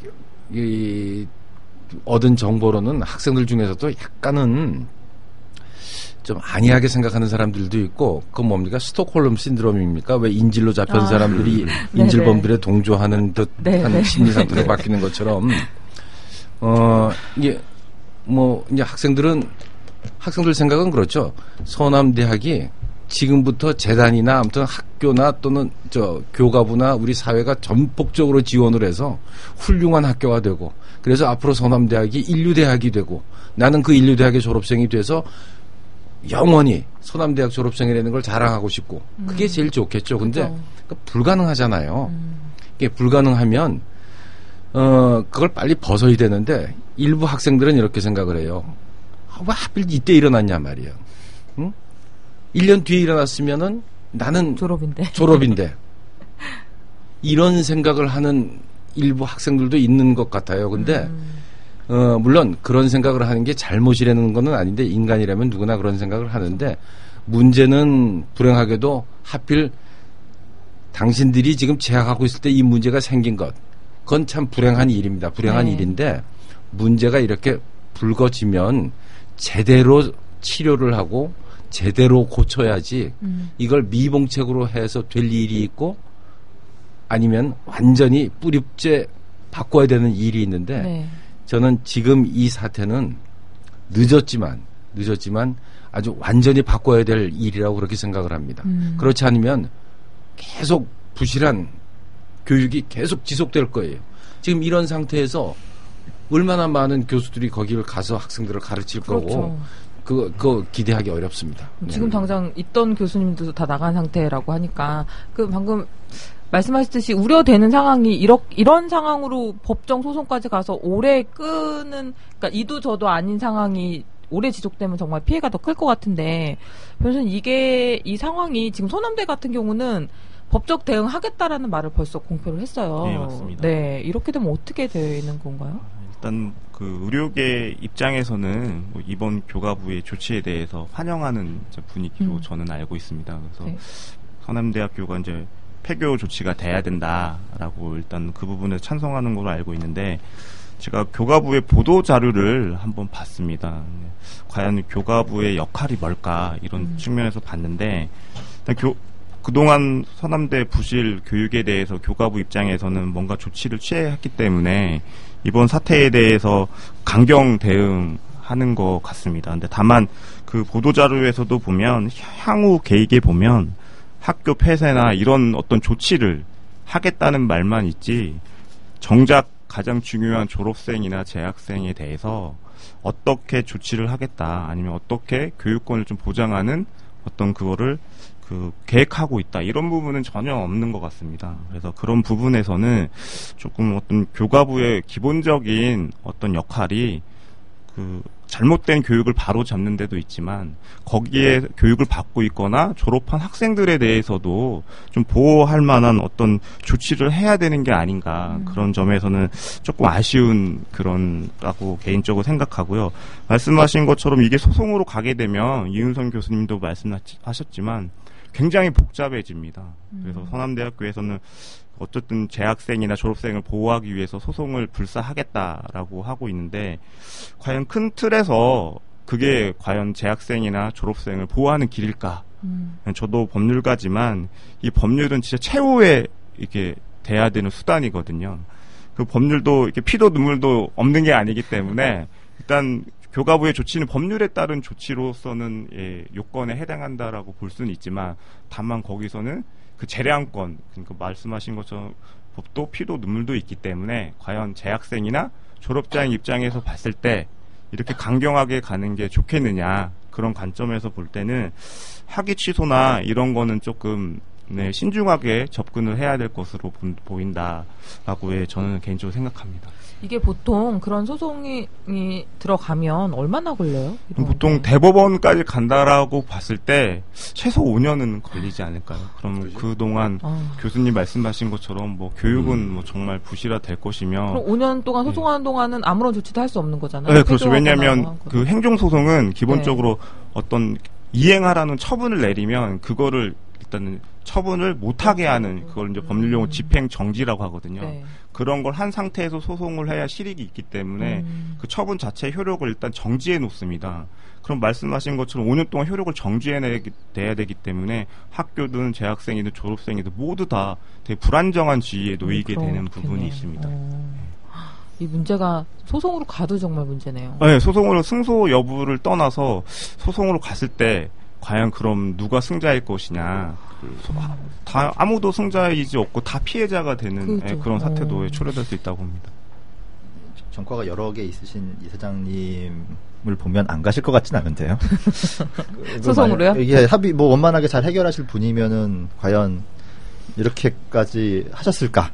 얻은 정보로는 학생들 중에서도 약간은 좀 안이하게 생각하는 사람들도 있고 그건 뭡니까? 스톡홀름 신드롬입니까? 왜 인질로 잡힌 사람들이 인질범들에 동조하는 듯한 심리 상태로 바뀌는 것처럼 이게 뭐 이제 학생들 생각은 그렇죠. 서남대학이 지금부터 재단이나 아무튼 학교나 또는 교과부나 우리 사회가 전폭적으로 지원을 해서 훌륭한 학교가 되고 그래서 앞으로 서남대학이 인류대학이 되고 나는 그 인류대학의 졸업생이 돼서 영원히 서남대학 졸업생이라는 걸 자랑하고 싶고 그게 제일 좋겠죠. 근데 그러니까 불가능하잖아요. 이게 불가능하면 그걸 빨리 벗어야 되는데 일부 학생들은 이렇게 생각을 해요. 왜 하필 이때 일어났냐 말이에요. 응? 1년 뒤에 일어났으면은 나는 졸업인데 이런 생각을 하는 일부 학생들도 있는 것 같아요. 근데 물론 그런 생각을 하는 게 잘못이라는 건 아닌데 인간이라면 누구나 그런 생각을 하는데 문제는 불행하게도 하필 당신들이 지금 재학하고 있을 때 이 문제가 생긴 것 그건 참 불행한 일입니다. 불행한 일인데 문제가 이렇게 불거지면 제대로 치료를 하고 제대로 고쳐야지 이걸 미봉책으로 해서 될 일이 있고 아니면 완전히 뿌리째 바꿔야 되는 일이 있는데 저는 지금 이 사태는 늦었지만 아주 완전히 바꿔야 될 일이라고 그렇게 생각을 합니다. 그렇지 않으면 계속 부실한 교육이 계속 지속될 거예요. 지금 이런 상태에서 얼마나 많은 교수들이 거기를 가서 학생들을 가르칠 거고 그거 기대하기 어렵습니다. 지금 당장 있던 교수님들도 다 나간 상태라고 하니까 방금 말씀하셨듯이 우려되는 상황이 이런 상황으로 법정 소송까지 가서 오래 끄는 그러니까 이도 저도 아닌 상황이 오래 지속되면 정말 피해가 더 클 것 같은데 그래서 이 상황이 지금 서남대 같은 경우는 법적 대응하겠다라는 말을 벌써 공표를 했어요. 네, 맞습니다. 네, 이렇게 되면 어떻게 되는 건가요? 일단 그 의료계 입장에서는 뭐 이번 교과부의 조치에 대해서 환영하는 분위기로 저는 알고 있습니다. 그래서 서남대학교가 이제 폐교 조치가 돼야 된다라고 일단 그 부분에 찬성하는 걸로 알고 있는데 제가 교과부의 보도 자료를 한번 봤습니다. 과연 교과부의 역할이 뭘까 이런 측면에서 봤는데 일단 그동안 서남대 부실 교육에 대해서 교과부 입장에서는 뭔가 조치를 취했기 때문에 이번 사태에 대해서 강경 대응하는 것 같습니다. 근데 다만 그 보도자료에서도 보면 향후 계획에 보면 학교 폐쇄나 이런 어떤 조치를 하겠다는 말만 있지 정작 가장 중요한 졸업생이나 재학생에 대해서 어떻게 조치를 하겠다 아니면 어떻게 교육권을 좀 보장하는 어떤 그거를 계획하고 있다 이런 부분은 전혀 없는 것 같습니다. 그래서 그런 부분에서는 조금 어떤 교과부의 기본적인 어떤 역할이 잘못된 교육을 바로 잡는 데도 있지만 거기에 교육을 받고 있거나 졸업한 학생들에 대해서도 좀 보호할 만한 어떤 조치를 해야 되는 게 아닌가 그런 점에서는 조금 아쉬운 그런라고 개인적으로 생각하고요. 말씀하신 것처럼 이게 소송으로 가게 되면 이윤선 교수님도 말씀하셨지만 굉장히 복잡해집니다. 그래서 서남대학교에서는 어쨌든 재학생이나 졸업생을 보호하기 위해서 소송을 불사하겠다라고 하고 있는데 과연 큰 틀에서 그게 과연 재학생이나 졸업생을 보호하는 길일까? 저도 법률가지만 이 법률은 진짜 최후에 이렇게 돼야 되는 수단이거든요. 그 법률도 이렇게 피도 눈물도 없는 게 아니기 때문에 일단 교과부의 조치는 법률에 따른 조치로서는 요건에 해당한다라고 볼 수는 있지만 다만 거기서는 그 재량권, 그러니까 말씀하신 것처럼 법도 피도 눈물도 있기 때문에 과연 재학생이나 졸업자의 입장에서 봤을 때 이렇게 강경하게 가는 게 좋겠느냐 그런 관점에서 볼 때는 학위 취소나 이런 거는 조금 신중하게 접근을 해야 될 것으로 보인다라고 저는 개인적으로 생각합니다. 이게 보통 그런 소송이 들어가면 얼마나 걸려요? 보통 대법원까지 간다라고 봤을 때 최소 5년은 걸리지 않을까요? 그럼 그동안 교수님 말씀하신 것처럼 뭐 교육은 뭐 정말 부실화 될 것이며 그럼 5년 동안 소송하는 동안은 아무런 조치도 할 수 없는 거잖아요. 네, 그렇죠. 왜냐하면 그 행정소송은 기본적으로 어떤 이행하라는 처분을 내리면 그거를 일단은 처분을 못하게 하는 그걸 이제 법률용어 집행정지라고 하거든요. 네. 그런 걸 한 상태에서 소송을 해야 실익이 있기 때문에 그 처분 자체의 효력을 일단 정지해 놓습니다. 그럼 말씀하신 것처럼 5년 동안 효력을 정지해내야 되기 때문에 학교든 재학생이든 졸업생이든 모두 다 되게 불안정한 지위에 놓이게 되는 부분이 있습니다. 이 문제가 소송으로 가도 정말 문제네요. 네, 소송으로 승소 여부를 떠나서 소송으로 갔을 때 과연 그럼 누가 승자일 것이냐. 다 아무도 승자이지 없고 다 피해자가 되는 그렇죠. 그런 사태도 초래될 수 있다고 봅니다. 전과가 여러 개 있으신 이사장님을 보면 안 가실 것 같진 않은데요. 소송으로요? 이게 합의 원만하게 잘 해결하실 분이면은 과연 이렇게까지 하셨을까?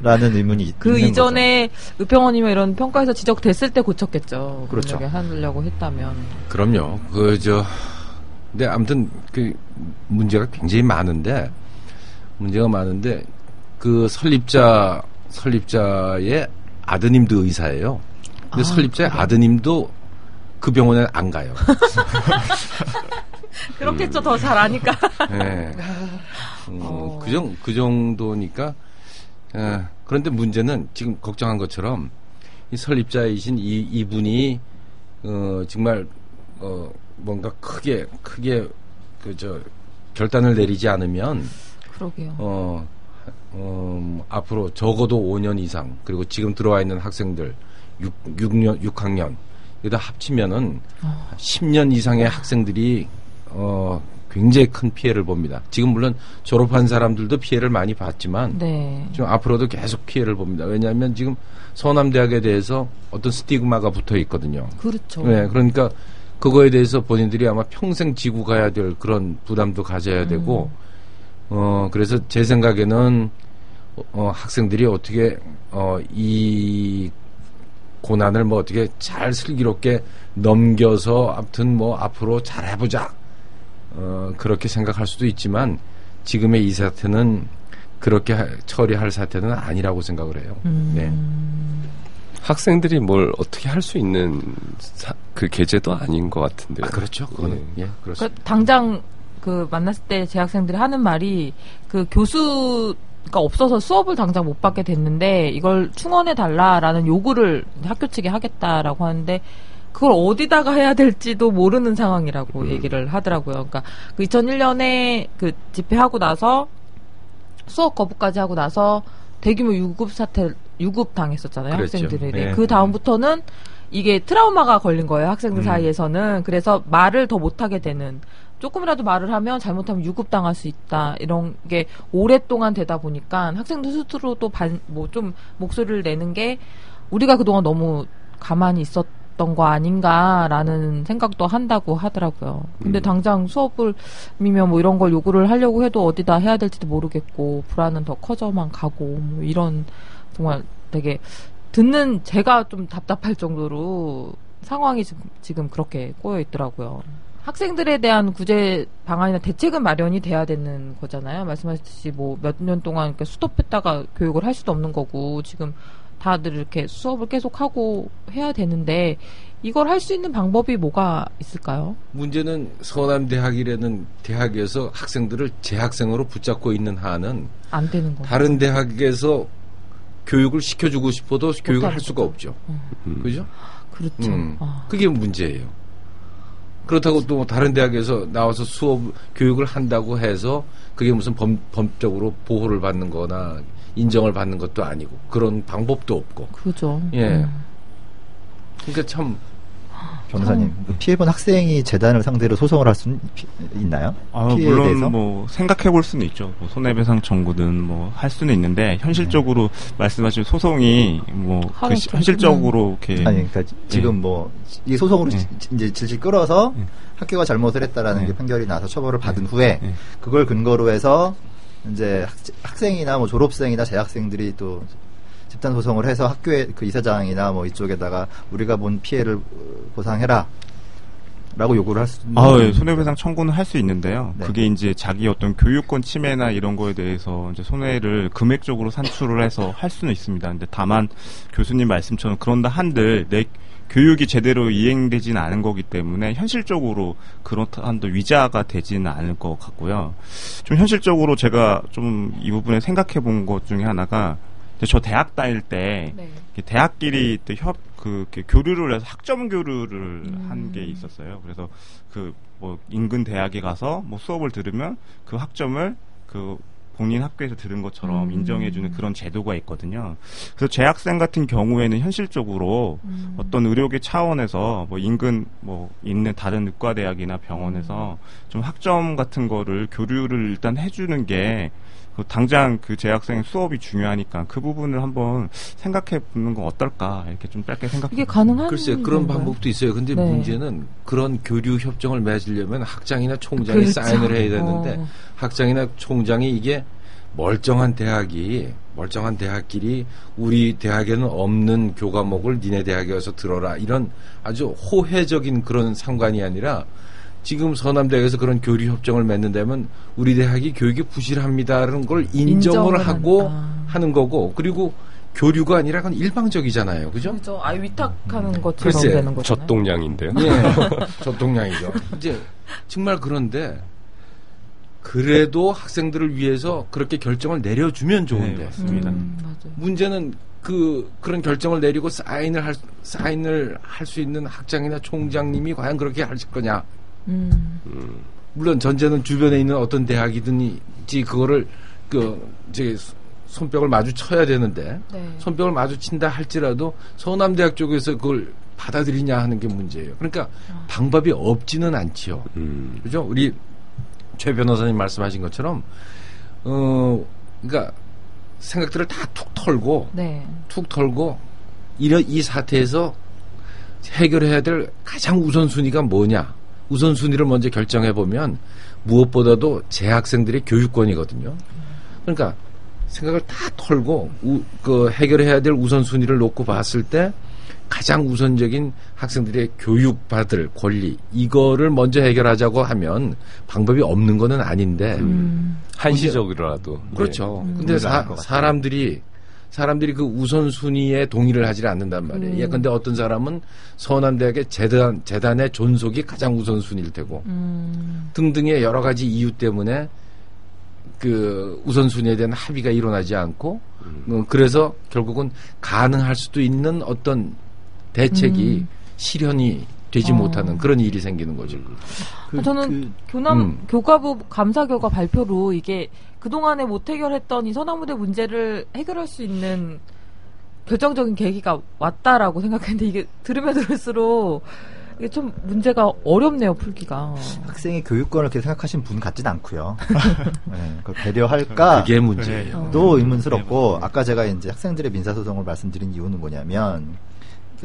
라는 의문이 그 있는 이전에 의평원이면 이런 평가에서 지적됐을 때 고쳤겠죠. 그렇죠. 하려고 했다면. 그럼요. 근데 아무튼 그 문제가 굉장히 많은데 그 설립자의 아드님도 의사예요. 근데 설립자의 아드님도 그 병원에 안 가요. 그렇겠죠. 더 잘 아니까. 네. 그 정도니까. 그런데 문제는 지금 걱정한 것처럼 이 설립자이신 이분이 정말 뭔가 크게 결단을 내리지 않으면 그러게요. 앞으로 적어도 5년 이상 그리고 지금 들어와 있는 학생들 6학년 여기다 합치면은 10년 이상의 학생들이 굉장히 큰 피해를 봅니다. 지금 물론 졸업한 사람들도 피해를 많이 봤지만 좀 앞으로도 계속 피해를 봅니다. 왜냐하면 지금 서남대학에 대해서 어떤 스티그마가 붙어 있거든요. 그렇죠. 네, 그러니까 그거에 대해서 본인들이 아마 평생 지고 가야 될 그런 부담도 가져야 되고 그래서 제 생각에는 학생들이 어떻게 이 고난을 뭐 어떻게 잘 슬기롭게 넘겨서 아무튼 뭐 앞으로 잘 해보자 그렇게 생각할 수도 있지만 지금의 이 사태는 그렇게 처리할 사태는 아니라고 생각을 해요. 네. 학생들이 뭘 어떻게 할 수 있는 그 계제도 아닌 것 같은데요. 그렇죠. 그거는 그렇습니다. 그러니까 당장 만났을 때 제 학생들이 하는 말이 교수가 없어서 수업을 당장 못 받게 됐는데 이걸 충원해 달라라는 요구를 학교 측에 하겠다라고 하는데 그걸 어디다가 해야 될지도 모르는 상황이라고 얘기를 하더라고요. 그러니까 2001년에 집회하고 나서 수업 거부까지 하고 나서 대규모 유급 당했었잖아요. 그랬죠. 학생들이. 네. 그 다음부터는 이게 트라우마가 걸린 거예요. 학생들 사이에서는. 그래서 말을 더 못하게 되는 조금이라도 말을 하면 잘못하면 유급당할 수 있다. 이런 게 오랫동안 되다 보니까 학생들 스스로도 좀 목소리를 내는 게 우리가 그동안 너무 가만히 있었던 거 아닌가라는 생각도 한다고 하더라고요. 근데 당장 수업을이면 뭐 이런 걸 요구를 하려고 해도 어디다 해야 될지도 모르겠고 불안은 더 커져만 가고 뭐 이런 정말 되게 듣는 제가 좀 답답할 정도로 상황이 지금 그렇게 꼬여 있더라고요. 학생들에 대한 구제 방안이나 대책은 마련이 돼야 되는 거잖아요. 말씀하셨듯이 뭐 몇 년 동안 이렇게 스톱했다가 교육을 할 수도 없는 거고 지금 다들 이렇게 수업을 계속 하고 해야 되는데 이걸 할 수 있는 방법이 뭐가 있을까요? 문제는 서남대학이라는 대학에서 학생들을 재학생으로 붙잡고 있는 한은 안 되는 거죠. 다른 대학에서 교육을 시켜주고 싶어도 교육을 할 수가 없죠. 그죠? 그렇죠. 그게 문제예요. 그렇다고 또 다른 대학에서 나와서 교육을 한다고 해서 그게 무슨 법적으로 보호를 받는 거나 인정을 받는 것도 아니고 그런 방법도 없고. 그죠. 예. 그러니까 참. 변호사님, 피해본 학생이 재단을 상대로 소송을 할 수는 있나요? 물론 대해서? 뭐 생각해 볼 수는 있죠. 뭐 손해배상 청구든 뭐 할 수는 있는데 현실적으로 말씀하신 소송이 뭐 현실적으로 이렇게 그러니까 지금 뭐 이 소송으로 이제 질질 끌어서 학교가 잘못을 했다라는 게 판결이 나서 처벌을 받은 후에 그걸 근거로 해서 이제 학생이나 뭐 졸업생이나 재학생들이 또 집단 소송을 해서 학교의 그 이사장이나 뭐 이쪽에다가 우리가 본 피해를 보상해라 라고 요구를 할 수 있는. 예, 손해배상 청구는 할 수 있는데요. 네. 그게 이제 자기 어떤 교육권 침해나 이런 거에 대해서 이제 손해를 금액적으로 산출을 해서 할 수는 있습니다. 근데 다만 교수님 말씀처럼 그런다 한들 내 교육이 제대로 이행되지는 않은 거기 때문에 현실적으로 그렇다 한들 위자가 되지는 않을 것 같고요. 좀 현실적으로 제가 좀 이 부분에 생각해 본 것 중에 하나가 저 대학 다닐 때 대학끼리 교류를 해서 학점 교류를 한 게 있었어요. 그래서 뭐 인근 대학에 가서 뭐 수업을 들으면 그 학점을 본인 학교에서 들은 것처럼 인정해주는 그런 제도가 있거든요. 그래서 재학생 같은 경우에는 현실적으로 어떤 의료계 차원에서 뭐 인근 뭐 있는 다른 의과대학이나 병원에서 좀 학점 같은 거를 교류를 일단 해주는 게 당장 그 재학생 수업이 중요하니까 그 부분을 한번 생각해 보는 건 어떨까 이렇게 좀 짧게 생각해. 이게 가능한? 글쎄 그런 방법도 있어요. 근데 문제는 그런 교류 협정을 맺으려면 학장이나 총장이 사인을 해야 되는데 학장이나 총장이 이게 멀쩡한 대학끼리 우리 대학에는 없는 교과목을 니네 대학에 와서 들어라 이런 아주 호혜적인 그런 상관이 아니라. 지금 서남대학에서 그런 교류 협정을 맺는다면 우리 대학이 교육이 부실합니다라는 걸 인정을 하고 하는 거고 그리고 교류가 아니라 그건 일방적이잖아요. 그죠? 그렇죠. 아예 위탁하는 것처럼 되는 거잖아요. 젖동량인데요. 예. 젖동량이죠. 이제 정말 그런데 그래도 학생들을 위해서 그렇게 결정을 내려주면 좋은데. 네, 맞습니다. 맞아요. 문제는 그런 결정을 내리고 사인을 할 수 있는 학장이나 총장님이 과연 그렇게 하실 거냐. 물론 전제는 주변에 있는 어떤 대학이든지 그거를 손뼉을 마주쳐야 되는데 손뼉을 마주친다 할지라도 서남대학 쪽에서 그걸 받아들이냐 하는 게 문제예요. 그러니까 방법이 없지는 않지요. 그죠? 우리 최 변호사님 말씀하신 것처럼 그러니까 생각들을 다 툭 털고 이 사태에서 해결해야 될 가장 우선순위가 뭐냐? 우선순위를 먼저 결정해보면 무엇보다도 재학생들의 교육권이거든요. 그러니까 생각을 다 털고 해결해야 될 우선순위를 놓고 봤을 때 가장 우선적인 학생들의 교육받을 권리 이거를 먼저 해결하자고 하면 방법이 없는 거는 아닌데 한시적으로라도 그렇죠. 근데 사람들이 그 우선순위에 동의를 하지 않는단 말이에요. 예컨대 어떤 사람은 서남대학의 재단의 존속이 가장 우선순위일 테고 등등의 여러 가지 이유 때문에 그 우선순위에 대한 합의가 일어나지 않고 그래서 결국은 가능할 수도 있는 어떤 대책이 실현이 되지 못하는 그런 일이 생기는 거죠. 저는 교과부 감사 결과 발표로 이게 그동안에 못 해결했던 이 서남무대 문제를 해결할 수 있는 결정적인 계기가 왔다라고 생각했는데 이게 들으면 들을수록 이게 좀 문제가 어렵네요, 풀기가. 학생의 교육권을 그렇게 생각하신 분 같진 않고요. 네, 그걸 배려할까? 그게 문제예요. 또 의문스럽고, 아까 제가 이제 학생들의 민사소송을 말씀드린 이유는 뭐냐면,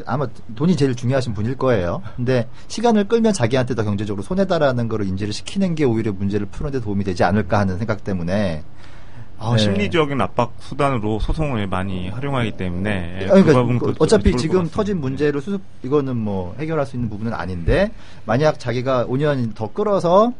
아마 돈이 제일 중요하신 분일 거예요. 근데 시간을 끌면 자기한테 더 경제적으로 손해다라는 거를 인지를 시키는 게 오히려 문제를 푸는 데 도움이 되지 않을까 하는 생각 때문에 네. 심리적인 압박 수단으로 소송을 많이 활용하기 때문에 그러니까 어차피 지금 터진 문제를 이거는 뭐 해결할 수 있는 부분은 아닌데 만약 자기가 5년 더 끌어서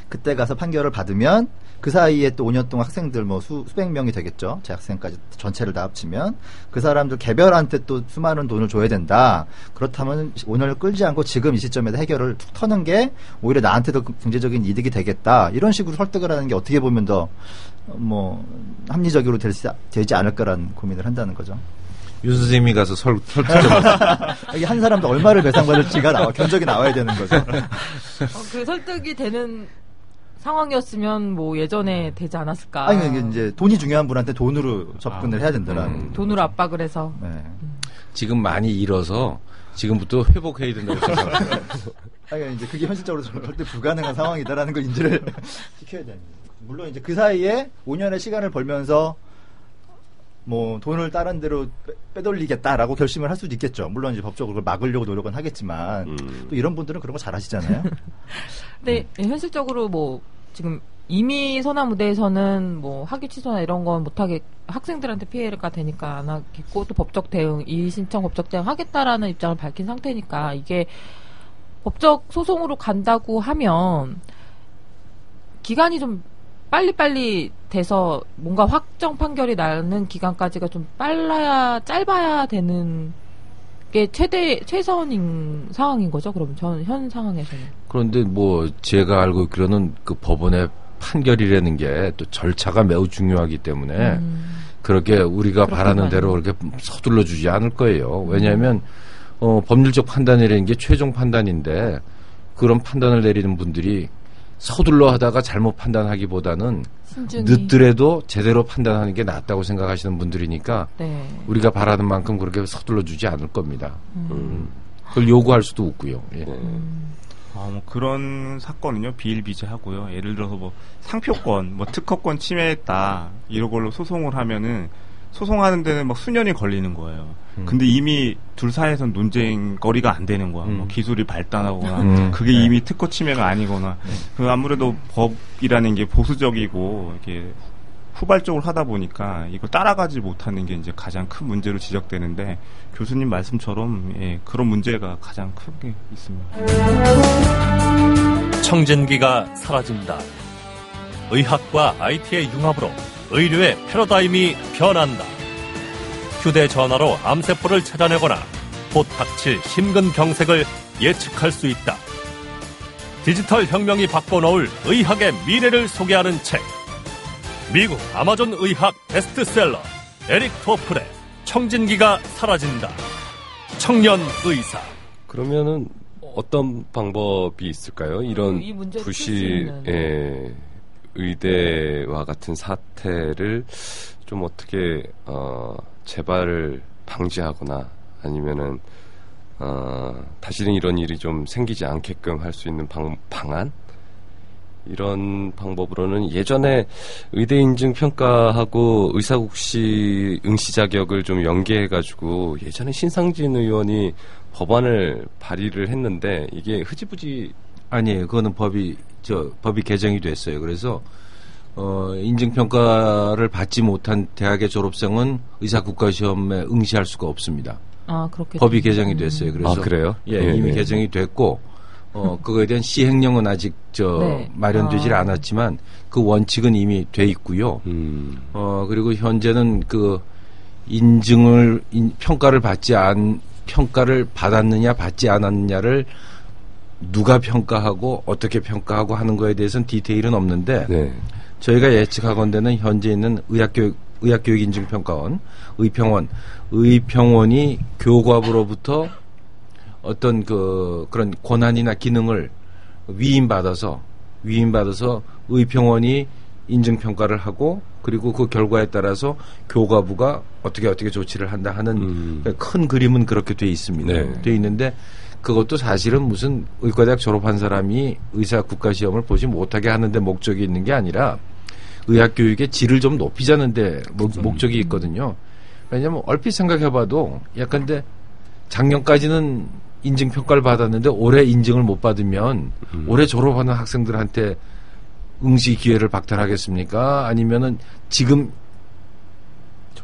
그때 가서 판결을 받으면 그 사이에 또 5년 동안 학생들 뭐 수백 명이 되겠죠. 재학생까지 전체를 다 합치면 그 사람들 개별한테 또 수많은 돈을 줘야 된다. 그렇다면 5년을 끌지 않고 지금 이 시점에서 해결을 툭 터는 게 오히려 나한테도 경제적인 이득이 되겠다. 이런 식으로 설득을 하는 게 어떻게 보면 더 뭐 합리적으로 되지 않을까라는 고민을 한다는 거죠. 윤 선생님이 가서 설득 좀 이게 한 사람도 얼마를 배상받을지가 견적이 나와야 되는 거죠. 그 설득이 되는 상황이었으면 뭐 예전에 되지 않았을까. 아니 이게 이제 돈이 중요한 분한테 돈으로 접근을 해야 된다라는. 돈으로 압박을 해서. 네. 지금 많이 잃어서 지금부터 회복해야 된다고 생각합니다. 아니 이제 그게 현실적으로 절대 불가능한 상황이다라는 걸 인지를 시켜야 됩니다. 물론 이제 그 사이에 5년의 시간을 벌면서 뭐 돈을 다른 데로 빼돌리겠다라고 결심을 할 수도 있겠죠. 물론 이제 법적으로 그걸 막으려고 노력은 하겠지만 또 이런 분들은 그런 거 잘하시잖아요. 근데 현실적으로 뭐 지금 이미 소나무대에서는 뭐 학위 취소나 이런 건 못하게 학생들한테 피해가 되니까 안 하겠고 또 법적 대응, 이의 신청 법적 대응 하겠다라는 입장을 밝힌 상태니까 이게 법적 소송으로 간다고 하면 기간이 좀 빨리빨리 돼서 뭔가 확정 판결이 나는 기간까지가 좀 짧아야 되는 게 최선인 상황인 거죠? 그럼 현 상황에서는. 그런데 뭐 제가 알고 있기로는 그 법원의 판결이라는 게 또 절차가 매우 중요하기 때문에 그렇게 우리가 바라는 대로 그렇게 서둘러 주지 않을 거예요. 왜냐하면 법률적 판단이라는 게 최종 판단인데 그런 판단을 내리는 분들이 서둘러 하다가 잘못 판단하기보다는 신중히. 늦더라도 제대로 판단하는 게 낫다고 생각하시는 분들이니까 네. 우리가 바라는 만큼 그렇게 서둘러 주지 않을 겁니다. 그걸 요구할 수도 없고요. 예. 뭐 그런 사건은요 비일비재하고요. 예를 들어서 뭐 상표권, 뭐 특허권 침해했다 이런 걸로 소송을 하면은 소송하는 데는 막 수년이 걸리는 거예요. 근데 이미 둘 사이에선 논쟁거리가 안 되는 거야. 뭐 기술이 발달하거나 그게 이미 특허 침해가 아니거나 그 아무래도 법이라는 게 보수적이고 이렇게 후발적으로 하다 보니까 이걸 따라가지 못하는 게 이제 가장 큰 문제로 지적되는데 교수님 말씀처럼 그런 문제가 가장 크게 있습니다. 청진기가 사라진다. 의학과 IT의 융합으로 의료의 패러다임이 변한다. 휴대전화로 암세포를 찾아내거나 곧 닥칠 심근경색을 예측할 수 있다. 디지털 혁명이 바꿔놓을 의학의 미래를 소개하는 책. 미국 아마존 의학 베스트셀러 에릭 토플의 청진기가 사라진다. 청년 의사. 그러면은 어떤 방법이 있을까요? 이런 부실 의대와 같은 사태를 좀 어떻게 재발을 방지하거나 아니면은 다시는 이런 일이 좀 생기지 않게끔 할 수 있는 방안? 이런 방법으로는 예전에 의대 인증 평가하고 의사국시 응시 자격을 좀 연계해가지고 예전에 신상진 의원이 법안을 발의를 했는데 이게 흐지부지 아니에요. 그거는 법이 개정이 됐어요. 그래서 인증 평가를 받지 못한 대학의 졸업생은 의사 국가시험에 응시할 수가 없습니다. 아, 그렇게 법이 개정이 됐어요. 그래서 그래요? 이미 개정이 됐고 그거에 대한 시행령은 아직 마련되질 않았지만 그 원칙은 이미 돼 있고요. 그리고 현재는 그 평가를 받았느냐 받지 않았느냐를 누가 평가하고 어떻게 평가하고 하는 거에 대해서는 디테일은 없는데 저희가 예측하건대는 현재 있는 의학교육인증평가원, 의평원이 교과부로부터 어떤 그런 권한이나 기능을 위임받아서 의평원이 인증평가를 하고 그리고 그 결과에 따라서 교과부가 어떻게 조치를 한다 하는 큰 그림은 그렇게 돼 있습니다. 돼 있는데 그것도 사실은 무슨 의과대학 졸업한 사람이 의사 국가시험을 보지 못하게 하는데 목적이 있는 게 아니라 의학교육의 질을 좀 높이자는데 목적이 있거든요. 왜냐하면 얼핏 생각해봐도 약간 근데 작년까지는 인증평가를 받았는데 올해 인증을 못 받으면 올해 졸업하는 학생들한테 응시 기회를 박탈하겠습니까? 아니면은 지금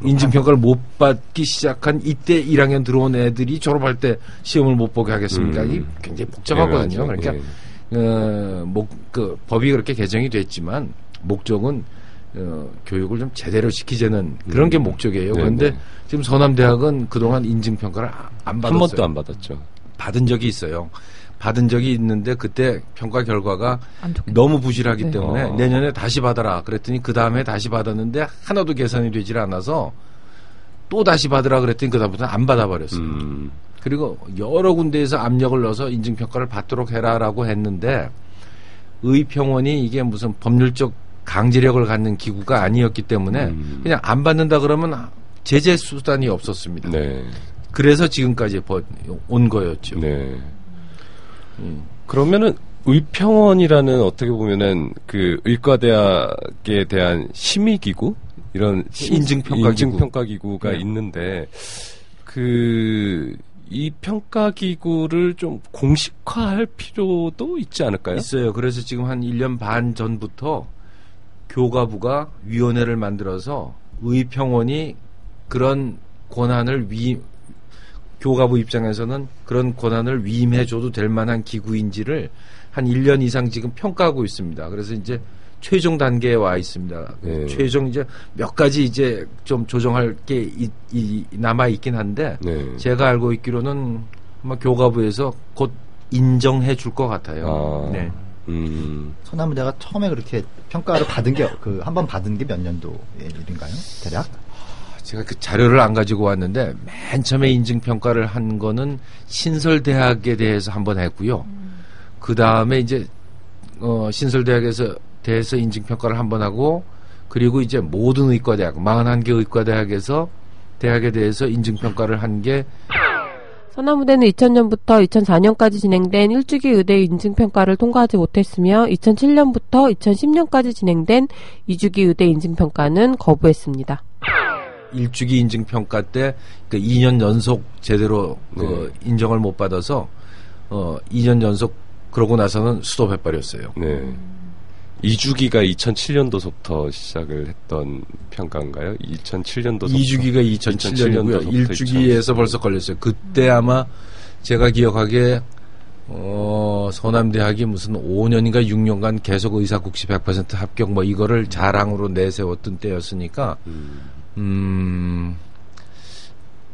인증평가를 못 받기 시작한 이때 1학년 들어온 애들이 졸업할 때 시험을 못 보게 하겠습니까? 이게 굉장히 복잡하거든요. 그러니까 법이 그렇게 개정이 됐지만 목적은 교육을 좀 제대로 시키자는 그런 게 목적이에요. 그런데 지금 서남대학은 그동안 인증평가를 안 받았어요. 한 번도 안 받았죠. 받은 적이 있어요. 받은 적이 있는데 그때 평가 결과가 너무 부실하기 때문에 내년에 다시 받아라 그랬더니 그 다음에 다시 받았는데 하나도 계산이 되질 않아서 또 다시 받으라 그랬더니 그 다음부터는 안 받아버렸어요. 그리고 여러 군데에서 압력을 넣어서 인증평가를 받도록 해라라고 했는데 의평원이 이게 무슨 법률적 강제력을 갖는 기구가 아니었기 때문에 그냥 안 받는다 그러면 제재 수단이 없었습니다. 네. 그래서 지금까지 온 거였죠. 네. 그러면은 의평원이라는 어떻게 보면은 그 의과대학에 대한 심의기구 이런 인증평가기구가 있는데 이 평가기구를 좀 공식화할 필요도 있지 않을까요? 있어요. 그래서 지금 한 1년 반 전부터 교과부가 위원회를 만들어서 의평원이 그런 권한을 교과부 입장에서는 그런 권한을 위임해줘도 될 만한 기구인지를 한 1년 이상 지금 평가하고 있습니다. 그래서 이제 최종 단계에 와 있습니다. 네. 최종 이제 몇 가지 이제 좀 조정할 게 남아 있긴 한데 제가 알고 있기로는 아마 교과부에서 곧 인정해 줄 것 같아요. 네. 서남대가 처음에 그렇게 평가를 받은 게 한 번 받은 게 몇 년도의 일인가요? 대략? 제가 그 자료를 안 가지고 왔는데 맨 처음에 인증평가를 한 거는 신설대학에 대해서 한번 했고요. 그 다음에 이제 신설대학에서 대해서 인증평가를 한번 하고 그리고 이제 모든 의과대학 41개 의과대학에서 대학에 대해서 인증평가를 한 게 서남의대는 2000년부터 2004년까지 진행된 1주기 의대 인증평가를 통과하지 못했으며 2007년부터 2010년까지 진행된 2주기 의대 인증평가는 거부했습니다. 1주기 인증평가 때 2년 연속 제대로 인정을 못 받아서 2년 연속 그러고 나서는 스톱해버렸어요. 네. 2주기가 2007년도부터 시작을 했던 평가인가요? 2007년도 2주기가 2007년이고요. 1주기에서 벌써 걸렸어요. 그때 아마 제가 기억하기에 서남대학이 무슨 5년인가 6년간 계속 의사국시 100% 합격 뭐 이거를 자랑으로 내세웠던 때였으니까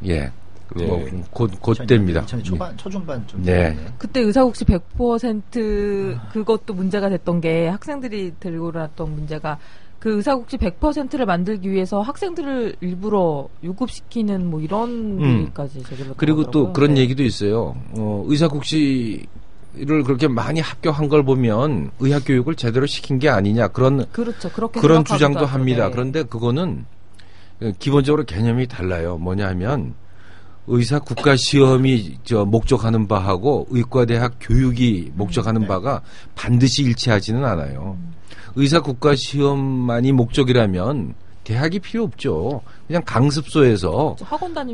예. 곧 때입니다. 2000 초중반쯤. 네. 그때 의사국시 100% 그것도 문제가 됐던 게 학생들이 들고 일어났던 문제가 그 의사국시 100%를 만들기 위해서 학생들을 일부러 유급시키는 뭐 이런 일까지 저질렀던 그리고 또 그런 얘기도 있어요. 의사국시를 그렇게 많이 합격한 걸 보면 의학교육을 제대로 시킨 게 아니냐 그런 주장도 합니다. 그런데 그거는 기본적으로 개념이 달라요. 뭐냐면 의사 국가시험이 목적하는 바하고 의과대학 교육이 목적하는 바가 반드시 일치하지는 않아요. 의사 국가시험만이 목적이라면 대학이 필요 없죠. 그냥 강습소에서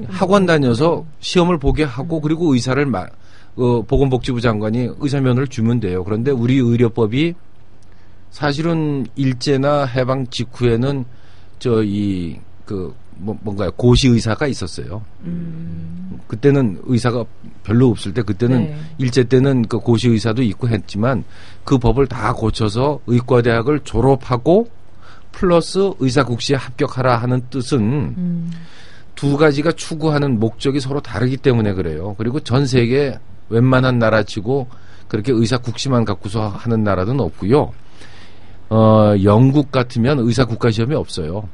학원 다녀서 시험을 보게 하고 그리고 의사를 보건복지부 장관이 의사면허를 주면 돼요. 그런데 우리 의료법이 사실은 일제나 해방 직후에는 뭔가요? 고시 의사가 있었어요. 그때는 의사가 별로 없을 때, 그때는 일제 때는 그 고시 의사도 있고 했지만 그 법을 다 고쳐서 의과대학을 졸업하고 플러스 의사국시에 합격하라 하는 뜻은 두 가지가 추구하는 목적이 서로 다르기 때문에 그래요. 그리고 전 세계 웬만한 나라치고 그렇게 의사국시만 갖고서 하는 나라는 없고요. 영국 같으면 의사국가시험이 없어요.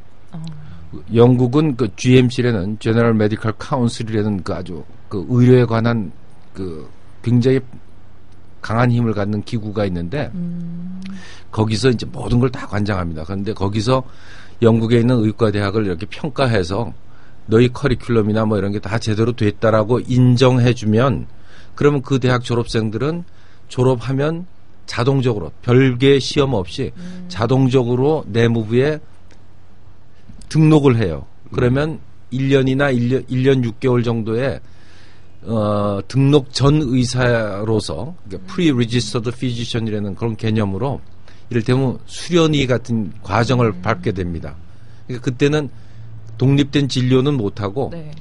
영국은 그 GMC라는 General Medical Council이라는 그 아주 그 의료에 관한 그 굉장히 강한 힘을 갖는 기구가 있는데 거기서 이제 모든 걸 다 관장합니다. 그런데 거기서 영국에 있는 의과대학을 이렇게 평가해서 너희 커리큘럼이나 뭐 이런 게 다 제대로 됐다라고 인정해주면 그러면 그 대학 졸업생들은 졸업하면 자동적으로 별개 시험 없이 자동적으로 내무부에 등록을 해요. 그러면 1년이나 1년 6개월 정도의 등록 전 의사로서 그러니까 pre-registered physician이라는 그런 개념으로 이를테면 수련의 같은 과정을 밟게 됩니다. 그러니까 그때는 독립된 진료는 못하고 네.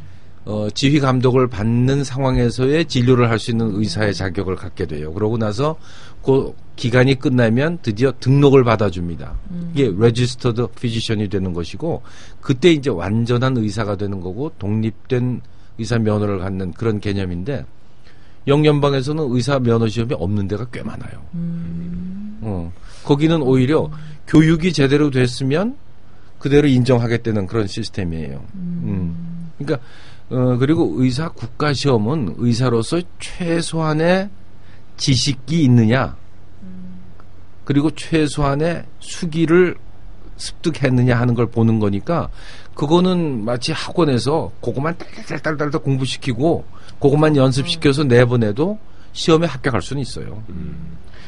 지휘 감독을 받는 상황에서의 진료를 할 수 있는 의사의 자격을 갖게 돼요. 그러고 나서 그 기간이 끝나면 드디어 등록을 받아줍니다. 이게 registered physician이 되는 것이고 그때 이제 완전한 의사가 되는 거고 독립된 의사 면허를 갖는 그런 개념인데 영연방에서는 의사 면허 시험이 없는 데가 꽤 많아요. 거기는 오히려 교육이 제대로 됐으면 그대로 인정하겠다는 그런 시스템이에요. 그러니까 그리고 의사 국가시험은 의사로서 최소한의 지식이 있느냐 그리고 최소한의 수기를 습득했느냐 하는 걸 보는 거니까 그거는 마치 학원에서 그것만 딸딸딸딸 공부시키고 그것만 연습시켜서 내보내도 시험에 합격할 수는 있어요.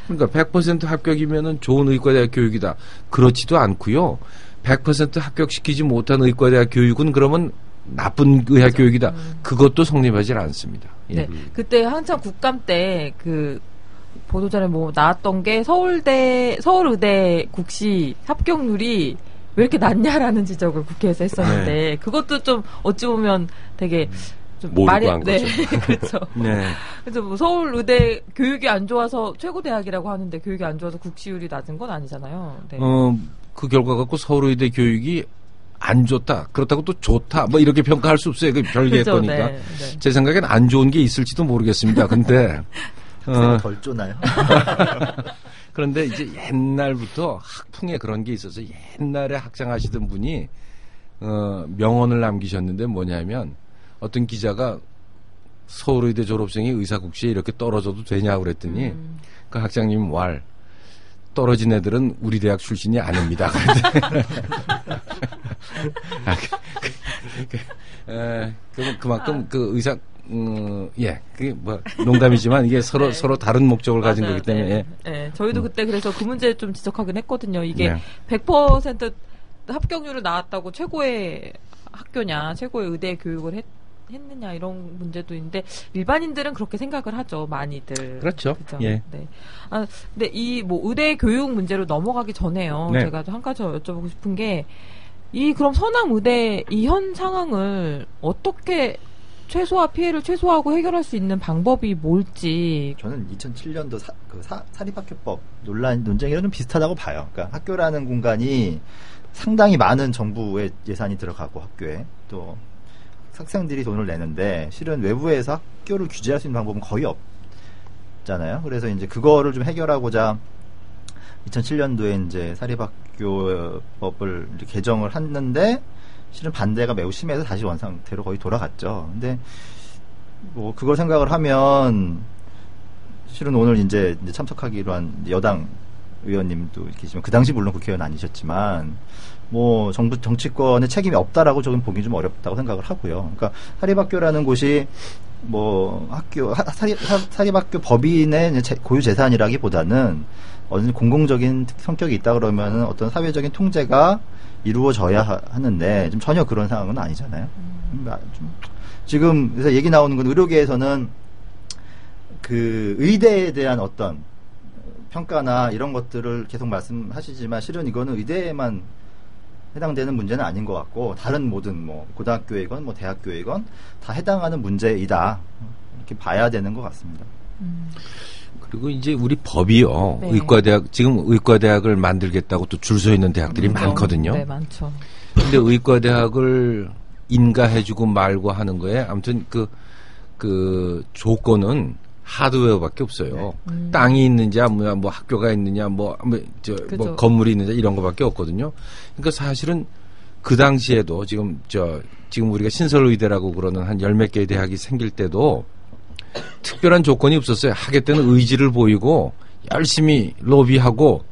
그러니까 100% 합격이면은 좋은 의과대학 교육이다. 그렇지도 않고요. 100% 합격시키지 못한 의과대학 교육은 그러면 나쁜 의학 교육이다. 그것도 성립하지 않습니다. 예. 네, 그때 한참 국감 때 그 보도자료에 뭐 나왔던 게 서울의대 국시 합격률이 왜 이렇게 낮냐라는 지적을 국회에서 했었는데 네. 그것도 좀 어찌 보면 되게 좀 모르고 한 네, 거죠. 그렇죠. 네. 그래서 뭐 서울의대 교육이 안 좋아서 최고 대학이라고 하는데 교육이 안 좋아서 국시율이 낮은 건 아니잖아요. 네. 그 결과 갖고 서울의대 교육이 안 좋다. 그렇다고 또 좋다. 뭐 이렇게 평가할 수 없어요. 그 별개의 그렇죠, 거니까. 네, 네. 제 생각엔 안 좋은 게 있을지도 모르겠습니다. 근데 덜 쪼나요? 그런데 이제 옛날부터 학풍에 그런 게 있어서 옛날에 학장하시던 분이 명언을 남기셨는데 뭐냐면 어떤 기자가 서울의대 졸업생이 의사국시에 이렇게 떨어져도 되냐고 그랬더니 그 학장님 왈 떨어진 애들은 우리 대학 출신이 아닙니다. 그만큼 그 의사 예, 그게 뭐 농담이지만 이게 서로 네. 서로 다른 목적을 가진 맞아요. 거기 때문에 네. 네. 저희도 그때 그래서 그 문제 좀 지적하긴 했거든요. 이게 네. 100% 합격률을 나왔다고 최고의 학교냐, 최고의 의대 교육을 했느냐 이런 문제도 있는데 일반인들은 그렇게 생각을 하죠. 많이들. 그렇죠. 그죠? 예. 네. 아, 근데 이 뭐 의대 교육 문제로 넘어가기 전에요. 네. 제가 한 가지 여쭤보고 싶은 게 그럼 서남 의대 이 현 상황을 어떻게 최소화 피해를 최소화하고 해결할 수 있는 방법이 뭘지. 저는 2007년도 사립학교법 논쟁이랑 좀 비슷하다고 봐요. 그러니까 학교라는 공간이 상당히 많은 정부의 예산이 들어가고 학교에 또 학생들이 돈을 내는데 실은 외부에서 학교를 규제할 수 있는 방법은 거의 없잖아요. 그래서 이제 그거를 좀 해결하고자 2007년도에 이제 사립학교법을 이제 개정을 했는데 실은 반대가 매우 심해서 다시 원상태로 거의 돌아갔죠. 근데 뭐 그걸 생각을 하면 실은 오늘 이제 참석하기로 한 여당 의원님도 계시지만 그 당시 물론 국회의원 아니셨지만 뭐 정부 정치권의 책임이 없다라고 저는 보기 좀 어렵다고 생각을 하고요. 그러니까 사립학교라는 곳이 뭐 사립학교 법인의 고유 재산이라기보다는 어떤 공공적인 성격이 있다 그러면은 어떤 사회적인 통제가 이루어져야 하는데 좀 전혀 그런 상황은 아니잖아요. 지금 그래서 얘기 나오는 건 의료계에서는 그 의대에 대한 어떤 평가나 이런 것들을 계속 말씀하시지만 실은 이거는 의대에만 해당되는 문제는 아닌 것 같고 다른 모든 뭐 고등학교이건 뭐 대학교이건 다 해당하는 문제이다 이렇게 봐야 되는 것 같습니다. 그리고 이제 우리 법이요. 네. 지금 의과대학을 만들겠다고 또 줄 서 있는 대학들이 많거든요. 네, 많죠. 근데 의과대학을 인가해주고 말고 하는 거에 아무튼 그 조건은 하드웨어밖에 없어요. 네. 땅이 있느냐, 뭐 학교가 있느냐, 뭐 건물이 있느냐 이런 거밖에 없거든요. 그러니까 사실은 그 당시에도 지금 우리가 신설의대라고 그러는 한 10몇 개의 대학이 생길 때도 특별한 조건이 없었어요. 하겠다는 의지를 보이고 열심히 로비하고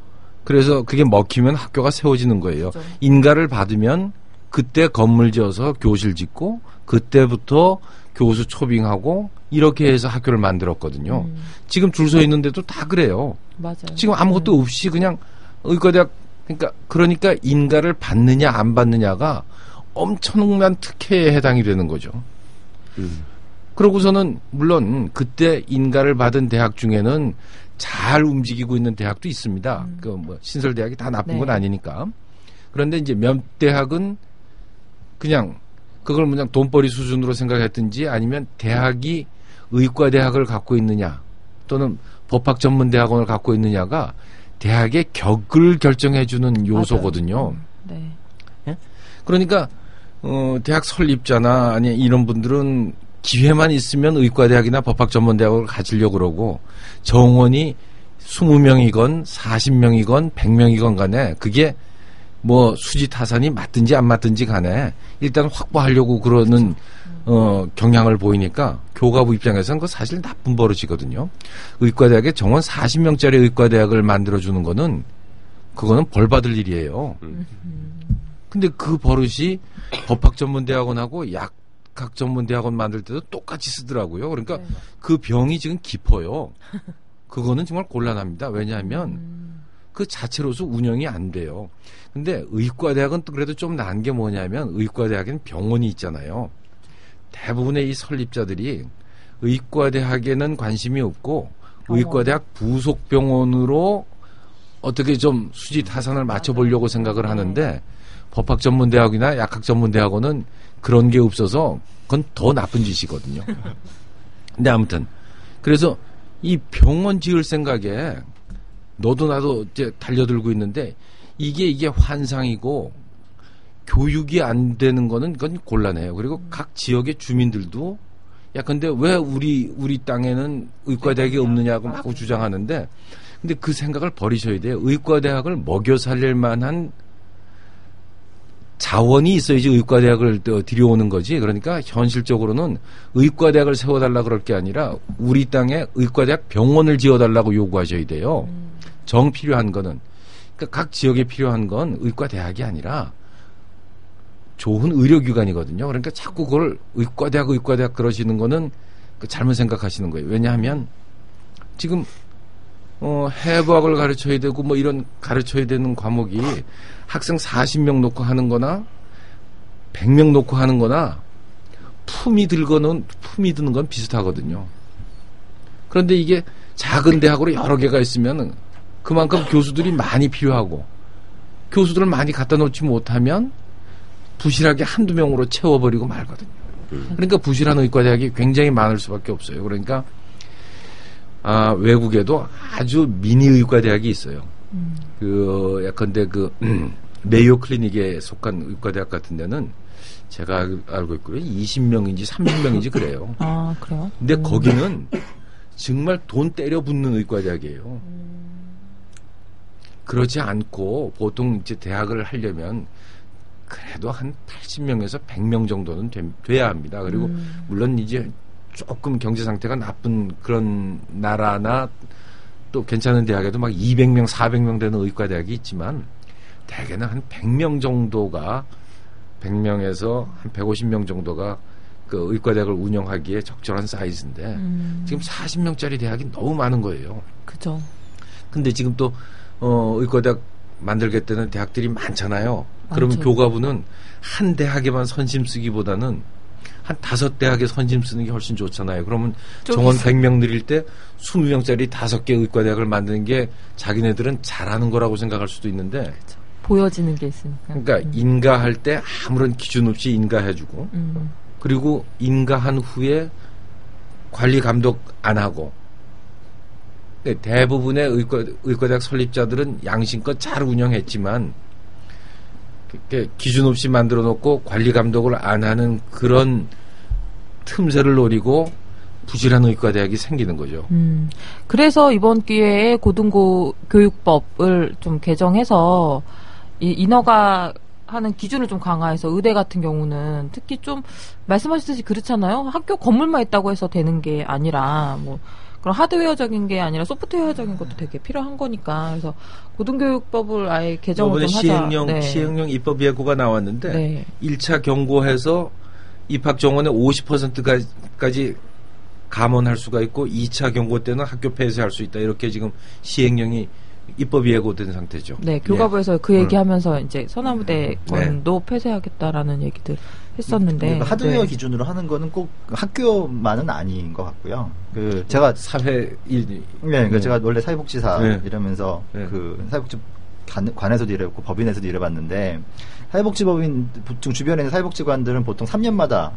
그래서 그게 먹히면 학교가 세워지는 거예요. 그렇죠. 인가를 받으면 그때 건물 지어서 교실 짓고 그때부터 교수 초빙하고 이렇게 해서 학교를 만들었거든요. 지금 줄 서 있는데도 다 그래요. 맞아요. 지금 아무것도 없이 그냥 의과대학 그러니까 인가를 받느냐 안 받느냐가 엄청난 특혜에 해당이 되는 거죠. 그러고서는 물론 그때 인가를 받은 대학 중에는 잘 움직이고 있는 대학도 있습니다. 그 뭐 신설대학이 다 나쁜 건 아니니까. 그런데 이제 몇 대학은 그냥 그걸 그냥 돈벌이 수준으로 생각했든지 아니면 대학이 의과대학을 갖고 있느냐 또는 법학전문대학원을 갖고 있느냐가 대학의 격을 결정해주는 요소거든요. 네. 예? 그러니까 대학 설립자나 아니 이런 분들은 기회만 있으면 의과대학이나 법학전문대학을 가지려고 그러고 정원이 20명이건 40명이건 100명이건 간에 그게 뭐 수지 타산이 맞든지 안 맞든지 간에 일단 확보하려고 그러는 경향을 보이니까 교가부 입장에서는 그 사실 나쁜 버릇이거든요. 의과대학에 정원 40명짜리 의과대학을 만들어주는 거는 그거는 벌 받을 일이에요. 근데 그 버릇이 법학전문대학원하고 약학전문대학원 만들 때도 똑같이 쓰더라고요. 그러니까 그 병이 지금 깊어요. 그거는 정말 곤란합니다. 왜냐하면 그 자체로서 운영이 안 돼요. 근데 의과대학은 또 그래도 좀 나은 게 뭐냐면 의과대학에는 병원이 있잖아요. 대부분의 이 설립자들이 의과대학에는 관심이 없고 의과대학 부속 병원으로 어떻게 좀 수지 타산을 맞춰보려고 생각을 하는데 법학전문대학이나 약학전문대학원은 그런 게 없어서 그건 더 나쁜 짓이거든요. 근데 아무튼 그래서 이 병원 지을 생각에 너도 나도 이제 달려들고 있는데 이게 환상이고 교육이 안 되는 거는 그건 곤란해요. 그리고 각 지역의 주민들도 야 근데 왜 우리 땅에는 의과대학이 없느냐고 막 주장하는데 근데 그 생각을 버리셔야 돼요. 의과대학을 먹여 살릴 만한 자원이 있어야지 의과대학을 들여오는 거지. 그러니까 현실적으로는 의과대학을 세워달라 그럴 게 아니라 우리 땅에 의과대학 병원을 지어달라고 요구하셔야 돼요. 정 필요한 거는. 그러니까 각 지역에 필요한 건 의과대학이 아니라 좋은 의료기관이거든요. 그러니까 자꾸 그걸 의과대학 그러시는 거는 잘못 생각하시는 거예요. 왜냐하면 지금 해부학을 가르쳐야 되고 뭐 이런 가르쳐야 되는 과목이 학생 40명 놓고 하는 거나 100명 놓고 하는 거나 품이 드는 건 비슷하거든요. 그런데 이게 작은 대학으로 여러 개가 있으면 그만큼 교수들이 많이 필요하고 교수들을 많이 갖다 놓지 못하면 부실하게 한두 명으로 채워버리고 말거든요. 그러니까 부실한 의과대학이 굉장히 많을 수밖에 없어요. 그러니까 외국에도 아주 미니 의과대학이 있어요. 예컨대 메이오 클리닉에 속한 의과대학 같은 데는 제가 알고 있고요. 20명인지 30명인지 그래요. 아, 그래요? 근데 거기는 정말 돈 때려 붓는 의과대학이에요. 그렇지 않고 보통 이제 대학을 하려면 그래도 한 80명에서 100명 정도는 돼야 합니다. 그리고 물론 이제 조금 경제 상태가 나쁜 그런 나라나 또 괜찮은 대학에도 막 200명, 400명 되는 의과대학이 있지만 대개는 한 100명 정도가 100명에서 한 150명 정도가 그 의과대학을 운영하기에 적절한 사이즈인데 지금 40명짜리 대학이 너무 많은 거예요. 그죠. 근데 지금 또 의과대학 만들겠다는 대학들이 많잖아요. 그러면 많죠. 교과부는 한 대학에만 선심 쓰기보다는 한 5대학에 선심 쓰는 게 훨씬 좋잖아요. 그러면 정원 100명 늘릴 때 20명짜리 5개 의과대학을 만드는 게 자기네들은 잘하는 거라고 생각할 수도 있는데 그렇죠. 보여지는 게 있으니까. 그러니까 인가할 때 아무런 기준 없이 인가해주고 그리고 인가한 후에 관리 감독 안 하고 대부분의 의과대학 설립자들은 양심껏 잘 운영했지만 기준 없이 만들어 놓고 관리 감독을 안 하는 그런 틈새를 노리고 부실한 의과대학이 생기는 거죠. 그래서 이번 기회에 고등고 교육법을 좀 개정해서 이 인허가 하는 기준을 좀 강화해서 의대 같은 경우는 특히 좀 말씀하셨듯이 그렇잖아요. 학교 건물만 있다고 해서 되는 게 아니라 뭐 그런 하드웨어적인 게 아니라 소프트웨어적인 것도 되게 필요한 거니까 그래서 고등교육법을 아예 개정을 좀 하자. 시행령 입법 예고가 나왔는데 1차 경고해서 입학 정원의 50%까지 감원할 수가 있고 2차 경고 때는 학교 폐쇄할 수 있다. 이렇게 지금 시행령이 입법이 예고된 상태죠. 네, 교과부에서 그 얘기하면서 이제 서나무대 건도 폐쇄하겠다라는 얘기들 했었는데 하드웨어 기준으로 하는 거는 꼭 학교만은 아닌 것 같고요. 그 제가 제가 원래 사회복지사 이러면서 그 사회복지 관에서도 일해봤고 법인에서도 일해봤는데 사회복지법인 보통 주변에 있는 사회복지관들은 보통 3년마다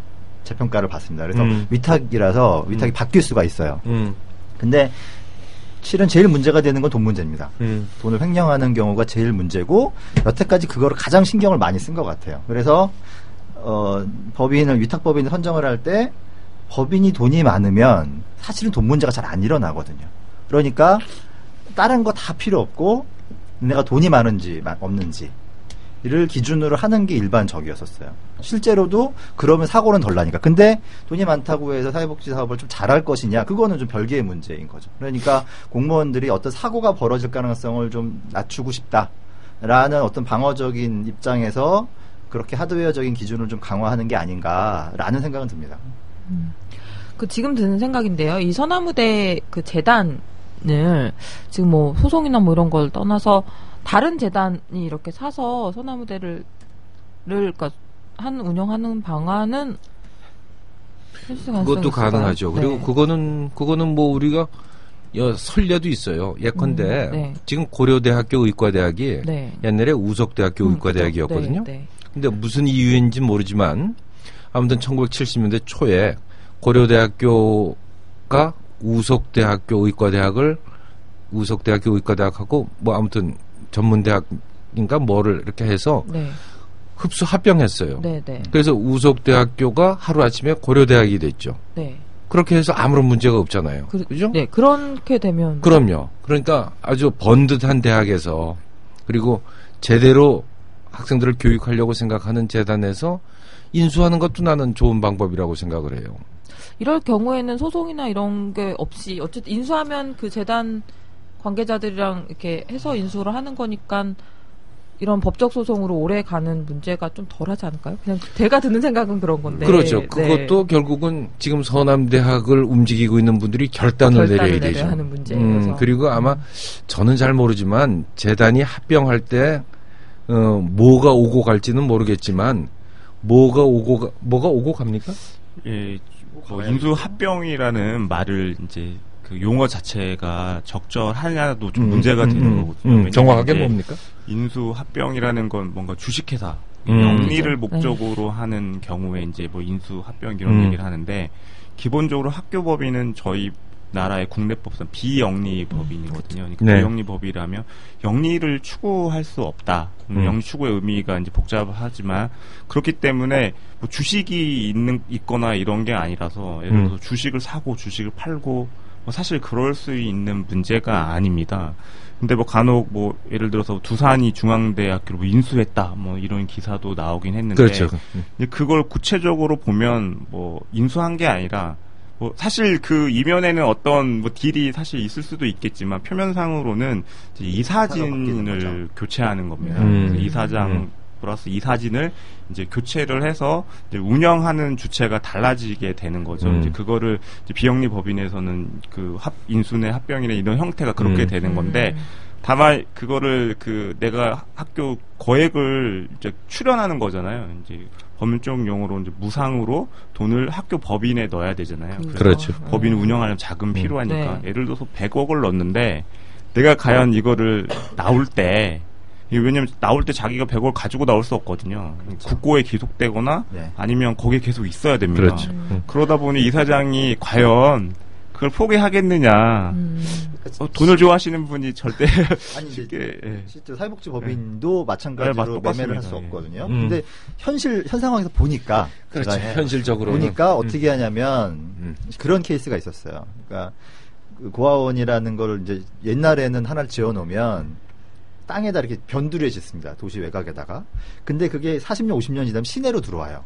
재평가를 받습니다. 그래서 위탁이라서 위탁이 바뀔 수가 있어요. 근데 실은 제일 문제가 되는 건 돈 문제입니다. 돈을 횡령하는 경우가 제일 문제고 여태까지 그거를 가장 신경을 많이 쓴 것 같아요. 그래서 법인을 위탁법인을 선정을 할 때 법인이 돈이 많으면 사실은 돈 문제가 잘 안 일어나거든요. 그러니까 다른 거 다 필요 없고 내가 돈이 많은지 없는지 이를 기준으로 하는 게 일반적이었었어요. 실제로도 그러면 사고는 덜 나니까. 근데 돈이 많다고 해서 사회복지 사업을 좀 잘할 것이냐, 그거는 좀 별개의 문제인 거죠. 그러니까 공무원들이 어떤 사고가 벌어질 가능성을 좀 낮추고 싶다라는 어떤 방어적인 입장에서 그렇게 하드웨어적인 기준을 좀 강화하는 게 아닌가라는 생각은 듭니다. 그 지금 드는 생각인데요. 이 서나무대 그 재단을 지금 뭐 소송이나 뭐 이런 걸 떠나서 다른 재단이 이렇게 사서 서나무대를 그러니까 운영하는 방안은 그것도 가능하죠. 그리고 그거는 뭐 우리가 선례도 있어요. 예컨대 지금 고려대학교 의과대학이 옛날에 우석대학교 의과대학이었거든요. 근데 무슨 이유인지 모르지만 아무튼 1970년대 초에 고려대학교가 우석대학교 의과대학하고 뭐 아무튼 전문대학인가 뭐를 이렇게 해서 흡수 합병했어요. 그래서 우석대학교가 하루아침에 고려대학이 됐죠. 그렇게 해서 아무런 문제가 없잖아요. 그죠? 네, 그렇게 되면. 그럼요. 그러니까 아주 번듯한 대학에서 그리고 제대로 학생들을 교육하려고 생각하는 재단에서 인수하는 것도 나는 좋은 방법이라고 생각을 해요. 이럴 경우에는 소송이나 이런 게 없이 어쨌든 인수하면 그 재단 관계자들이랑 이렇게 해서 인수를 하는 거니까 이런 법적 소송으로 오래 가는 문제가 좀 덜하지 않을까요? 그냥 제가 드는 생각은 그런 건데. 그렇죠. 그것도 결국은 지금 서남대학을 움직이고 있는 분들이 결단을 내려야 되죠. 하는 문제여서. 그리고 아마 저는 잘 모르지만 재단이 합병할 때 뭐가 오고 갈지는 모르겠지만 뭐가 오고 갑니까? 예, 뭐 인수 합병이라는 말을 이제 그 용어 자체가 적절하냐도 좀 문제가 되는 거거든요. 정확하게 뭡니까? 인수 합병이라는 건 뭔가 주식회사 영리를 목적으로 하는 경우에 이제 뭐 인수 합병 이런 얘기를 하는데 기본적으로 학교법인은 저희 나라의 국내법상 비영리 법인이거든요. 그러니까 비영리 법이라면 영리를 추구할 수 없다. 영리 추구의 의미가 이제 복잡하지만 그렇기 때문에 뭐 주식이 있거나 이런 게 아니라서 예를 들어서 주식을 사고 주식을 팔고 뭐 사실 그럴 수 있는 문제가 아닙니다. 근데 뭐 간혹 뭐 예를 들어서 두산이 중앙대학교를 뭐 인수했다 뭐 이런 기사도 나오긴 했는데 그렇죠. 그걸 구체적으로 보면 뭐 인수한 게 아니라 뭐 사실 그 이면에는 어떤 뭐 딜이 사실 있을 수도 있겠지만 표면상으로는 이제 이사진을 교체하는 겁니다. 이사장 플러스 이사진을 이제 교체를 해서 이제 운영하는 주체가 달라지게 되는 거죠. 이제 그거를 이제 비영리 법인에서는 그 인수내 합병이나 이런 형태가 그렇게 되는 건데 다만 그거를 그 내가 학교 거액을 이제 출연하는 거잖아요. 이제 법률적 용어로 이제 무상으로 돈을 학교 법인에 넣어야 되잖아요. 그렇죠. 법인 운영하려면 자금 필요하니까 예를 들어서 100억을 넣었는데 내가 과연 이거를 나올 때 왜냐면 나올 때 자기가 100억을 가지고 나올 수 없거든요. 그렇죠. 국고에 기속되거나 아니면 거기에 계속 있어야 됩니다. 그렇죠. 그러다 보니 이사장이 과연 그걸 포기하겠느냐. 돈을 좋아하시는 분이 절대 아니 쉽게 실제 사회복지법인도 마찬가지로 매매를 할 수 없거든요. 근데 현 상황에서 보니까 그렇죠. 현실적으로 보니까 어떻게 하냐면 그런 케이스가 있었어요. 그러니까 그 고아원이라는 걸 이제 옛날에는 하나를 지어 놓으면 땅에다 이렇게 변두리에 짓습니다. 도시 외곽에다가. 근데 그게 40년, 50년 지나면 시내로 들어와요.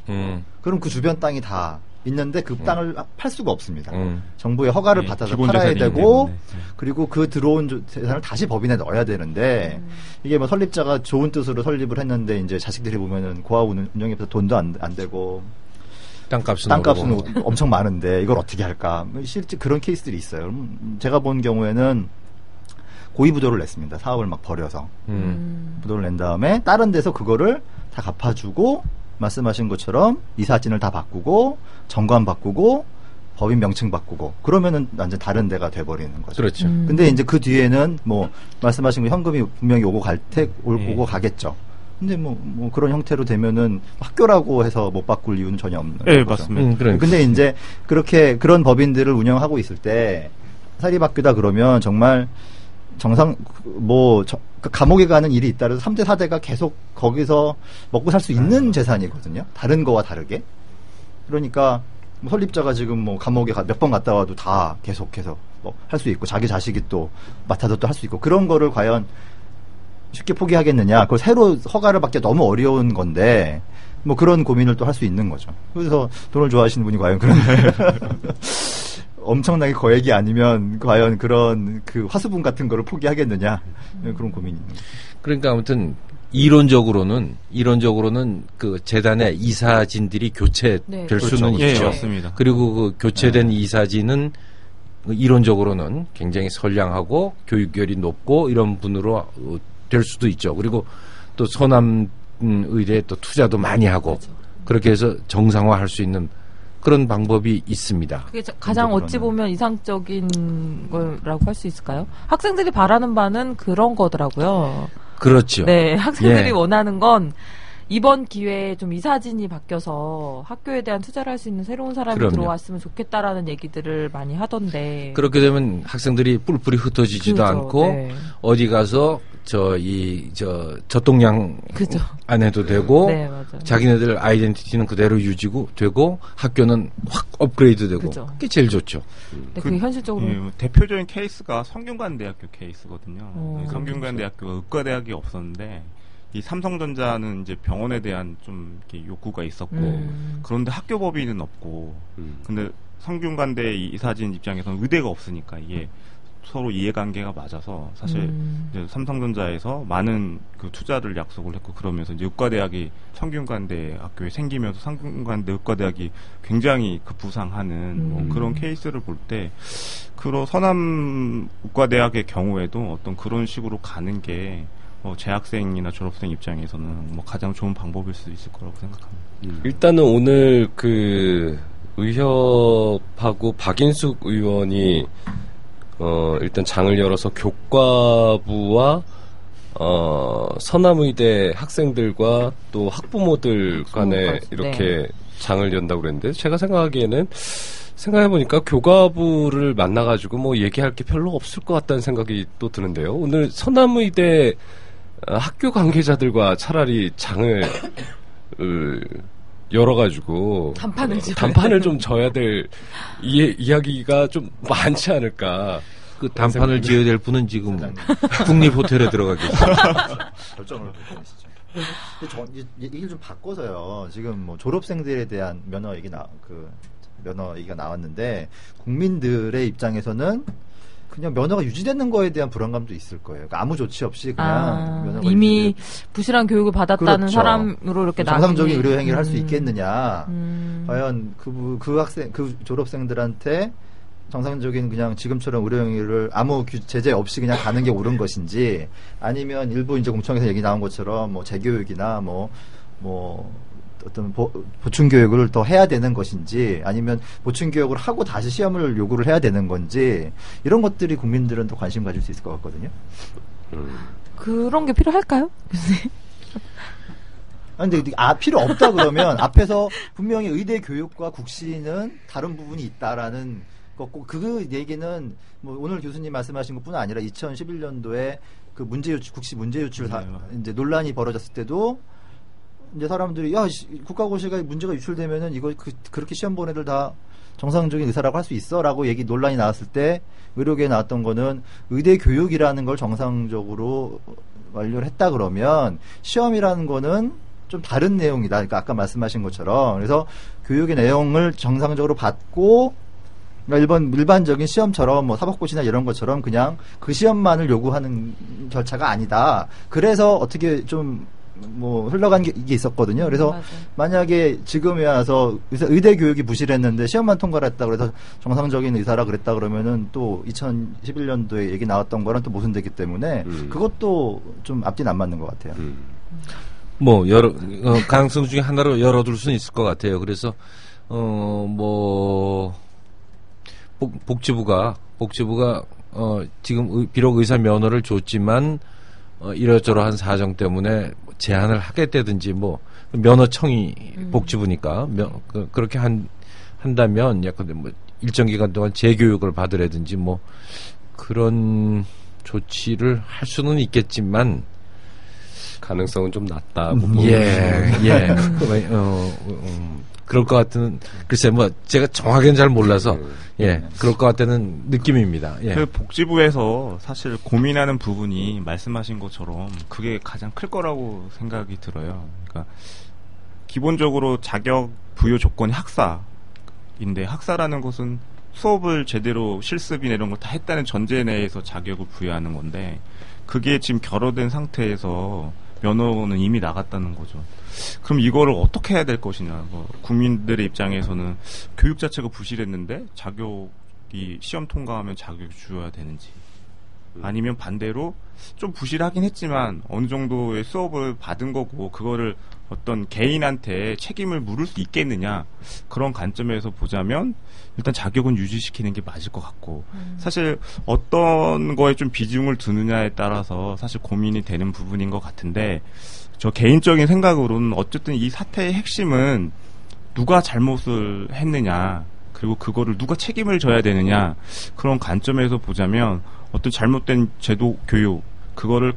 그럼 그 주변 땅이 다 있는데 그 땅을 팔 수가 없습니다. 정부의 허가를 받아서 팔아야 기본 되고 때문에. 그리고 그 들어온 재산을 다시 법인에 넣어야 되는데 이게 뭐 설립자가 좋은 뜻으로 설립을 했는데 이제 자식들이 보면은 고아 운영에서 돈도 안 되고 땅값은 엄청 많은데 이걸 어떻게 할까? 실제 그런 케이스들이 있어요. 제가 본 경우에는 고의부도를 냈습니다. 사업을 막 벌여서 부도를 낸 다음에 다른 데서 그거를 다 갚아주고 말씀하신 것처럼 이사진을 다 바꾸고 정관 바꾸고 법인 명칭 바꾸고 그러면은 완전 다른 데가 돼버리는 거죠. 그렇죠. 근데 이제 그 뒤에는 뭐 말씀하신 거 현금이 분명히 오고 오고 가겠죠. 근데 뭐 그런 형태로 되면은 학교라고 해서 못 바꿀 이유는 전혀 없는 거죠. 네, 맞습니다. 근데 이제 그렇게 그런 법인들을 운영하고 있을 때 사립학교다 그러면 정말 감옥에 가는 일이 있다 그래서 3대 4대가 계속 거기서 먹고 살 수 있는 재산이거든요. 다른 거와 다르게. 그러니까 뭐 설립자가 지금 뭐 감옥에 몇 번 갔다 와도 다 계속해서 뭐 할 수 있고 자기 자식이 또 맡아서 또 할 수 있고 그런 거를 과연 쉽게 포기하겠느냐. 그걸 새로 허가를 받기 너무 어려운 건데 뭐 그런 고민을 또 할 수 있는 거죠. 그래서 돈을 좋아하시는 분이 과연 그런 엄청나게 거액이 아니면 과연 그런 그 화수분 같은 거를 포기하겠느냐 그런 고민이 있는 거죠. 그러니까 아무튼 이론적으로는 그 재단의 이사진들이 교체될 수는 예, 있죠. 맞습니다. 그리고 그 교체된 이사진은 이론적으로는 굉장히 선량하고 교육열이 높고 이런 분으로 될 수도 있죠. 그리고 또 서남 의대에 또 투자도 많이 하고 그렇게 해서 정상화할 수 있는 그런 방법이 있습니다. 그게 가장 어찌 보면 이상적인 거라고 할 수 있을까요? 학생들이 바라는 바는 그런 거더라고요. 그렇죠. 네, 학생들이 원하는 건 이번 기회에 좀 이사진이 바뀌어서 학교에 대한 투자를 할 수 있는 새로운 사람이 들어왔으면 좋겠다라는 얘기들을 많이 하던데. 그렇게 되면 학생들이 뿔뿔이 흩어지지도 않고 어디 가서 젖동량 안 해도 되고 자기네들 아이덴티티는 그대로 유지고 되고 학교는 확 업그레이드 되고 그게 제일 좋죠. 네, 그게 현실적으로 대표적인 케이스가 성균관대학교 케이스거든요. 성균관대학교가 의과대학이 없었는데 이 삼성전자는 이제 병원에 대한 좀 이렇게 욕구가 있었고 그런데 학교 법인은 없고 근데 성균관대 이사진 입장에서는 의대가 없으니까 이게 서로 이해관계가 맞아서 사실 이제 삼성전자에서 많은 그 투자를 약속을 했고 그러면서 이제 의과대학이 성균관대 학교에 생기면서 성균관대 의과대학이 굉장히 급부상하는 뭐 그런 케이스를 볼 때 그런 서남 의과대학의 경우에도 어떤 그런 식으로 가는 게 재학생이나 졸업생 입장에서는 뭐 가장 좋은 방법일 수 있을 거라고 생각합니다. 일단은 오늘 그 의협하고 박인숙 의원이 일단 장을 열어서 교과부와 서남의대 학생들과 또 학부모들 간에 이렇게 장을 연다고 그랬는데 제가 생각해보니까 교과부를 만나가지고 뭐 얘기할 게 별로 없을 것 같다는 생각이 또 드는데요. 오늘 서남의대 학교 관계자들과 차라리 장을 열어가지고 단판을 좀 져야 될 이야기가 좀 많지 않을까. 그 단판을 지어야 될 분은 지금 국립호텔에 들어가 계시죠. 결정을 계시죠. 얘기를 좀 바꿔서요. 지금 뭐 졸업생들에 대한 면허 얘기가 나왔는데 국민들의 입장에서는 그냥 면허가 유지되는 거에 대한 불안감도 있을 거예요. 그러니까 아무 조치 없이 그냥 면허가 이미 부실한 교육을 받았다는 그렇죠. 사람으로 이렇게 정상적인 의료 행위를 할 수 있겠느냐? 과연 그 학생, 그 졸업생들한테 정상적인 그냥 지금처럼 의료 행위를 아무 제재 없이 그냥 가는 게 옳은 것인지, 아니면 일부 이제 공청에서 얘기 나온 것처럼 뭐 재교육이나 뭐 어떤 보충 교육을 더 해야 되는 것인지, 아니면 보충 교육을 하고 다시 시험을 요구를 해야 되는 건지, 이런 것들이 국민들은 더 관심 가질 수 있을 것 같거든요. 그런 게 필요할까요, 교수님? 근데 필요 없다 그러면 앞에서 분명히 의대 교육과 국시는 다른 부분이 있다라는 거고, 그 얘기는 뭐 오늘 교수님 말씀하신 것뿐 아니라 2011년도에 그 국시 문제 유출 이제 논란이 벌어졌을 때도 이제 사람들이 국가고시가 문제가 유출되면은 이거 그렇게 시험 본 애들 다 정상적인 의사라고 할 수 있어라고 논란이 나왔을 때 의료계에 나왔던 거는 의대 교육이라는 걸 정상적으로 완료를 했다 그러면 시험이라는 거는 좀 다른 내용이다. 그러니까 아까 말씀하신 것처럼 그래서 교육의 내용을 정상적으로 받고 그러니까 일반적인 시험처럼 뭐 사법고시나 이런 것처럼 그냥 그 시험만을 요구하는 절차가 아니다. 그래서 어떻게 좀 뭐 흘러간 게 이게 있었거든요. 그래서 맞아요. 만약에 지금에 와서 의대 교육이 부실했는데 시험만 통과를 했다 그래서 정상적인 의사라 그랬다 그러면은 또 2011년도에 얘기 나왔던 거랑 또 모순되기 때문에 그것도 좀 앞뒤는 안 맞는 것 같아요. 뭐 가능성 중에 하나로 열어둘 수는 있을 것 같아요. 그래서 뭐 복지부가 지금 비록 의사 면허를 줬지만 이러저러한 사정 때문에 제한을 하겠다든지 뭐 면허청이 복지부니까 그렇게 한다면 약간 뭐 일정 기간 동안 재교육을 받으라든지 뭐 그런 조치를 할 수는 있겠지만 가능성은 좀 낮다고 그럴 것 같은 글쎄 뭐 제가 정확히는 잘 몰라서 그럴 것 같다는 느낌입니다. 예. 그 복지부에서 사실 고민하는 부분이 말씀하신 것처럼 그게 가장 클 거라고 생각이 들어요. 그러니까 기본적으로 자격 부여 조건이 학사인데 학사라는 것은 수업을 제대로 실습이나 이런 걸 다 했다는 전제 내에서 자격을 부여하는 건데 그게 지금 결여된 상태에서 면허는 이미 나갔다는 거죠. 그럼 이거를 어떻게 해야 될 것이냐. 국민들의 입장에서는 교육 자체가 부실했는데 자격이 시험 통과하면 자격이 주어야 되는지 아니면 반대로 좀 부실하긴 했지만 어느 정도의 수업을 받은 거고 그거를 어떤 개인한테 책임을 물을 수 있겠느냐 그런 관점에서 보자면 일단 자격은 유지시키는 게 맞을 것 같고 사실 어떤 거에 좀 비중을 두느냐에 따라서 사실 고민이 되는 부분인 것 같은데 저 개인적인 생각으로는 어쨌든 이 사태의 핵심은 누가 잘못을 했느냐 그리고 그거를 누가 책임을 져야 되느냐 그런 관점에서 보자면 어떤 잘못된 제도 교육 그거를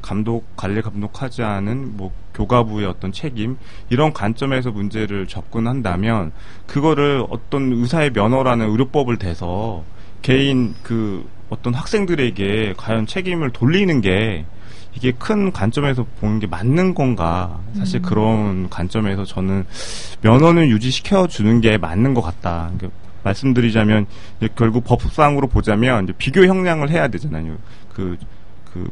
관리 감독하지 않은 뭐 교가부의 어떤 책임 이런 관점에서 문제를 접근한다면 그거를 어떤 의사의 면허라는 의료법을 대서 개인 그 어떤 학생들에게 과연 책임을 돌리는 게 이게 큰 관점에서 보는 게 맞는 건가 사실 그런 관점에서 저는 면허는 유지시켜 주는 게 맞는 것 같다. 그러니까 말씀드리자면 이제 결국 법상으로 보자면 이제 비교 형량을 해야 되잖아요. 그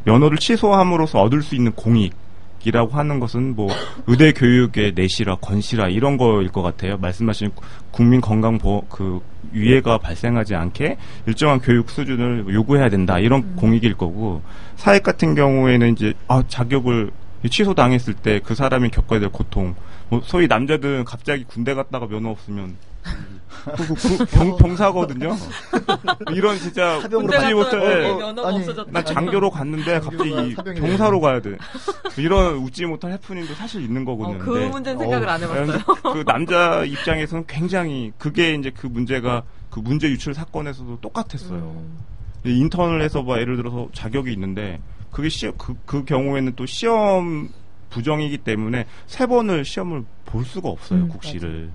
면허를 취소함으로써 얻을 수 있는 공익이라고 하는 것은 뭐 의대 교육의 내실화, 건실화 이런 거일 것 같아요. 말씀하신 국민 건강 위해가 발생하지 않게 일정한 교육 수준을 요구해야 된다 이런 공익일 거고 사회 같은 경우에는 이제 자격을 취소당했을 때 그 사람이 겪어야 될 고통 뭐 소위 남자들은 갑자기 군대 갔다가 면허 없으면 병사거든요. 이런 진짜 웃지 못할 난 장교로 갔는데 갑자기 병사로 가야 돼. 이런 웃지 못할 해프닝도 사실 있는 거거든요. 그 문제는 생각을 안 해봤어요. 그 남자 입장에서는 굉장히 그게 이제 그 문제가 그 문제 유출 사건에서도 똑같았어요. 인턴을 해서 뭐 예를 들어서 자격이 있는데 그게 그 경우에는 또 시험 부정이기 때문에 3번을 시험을 볼 수가 없어요. 국시를.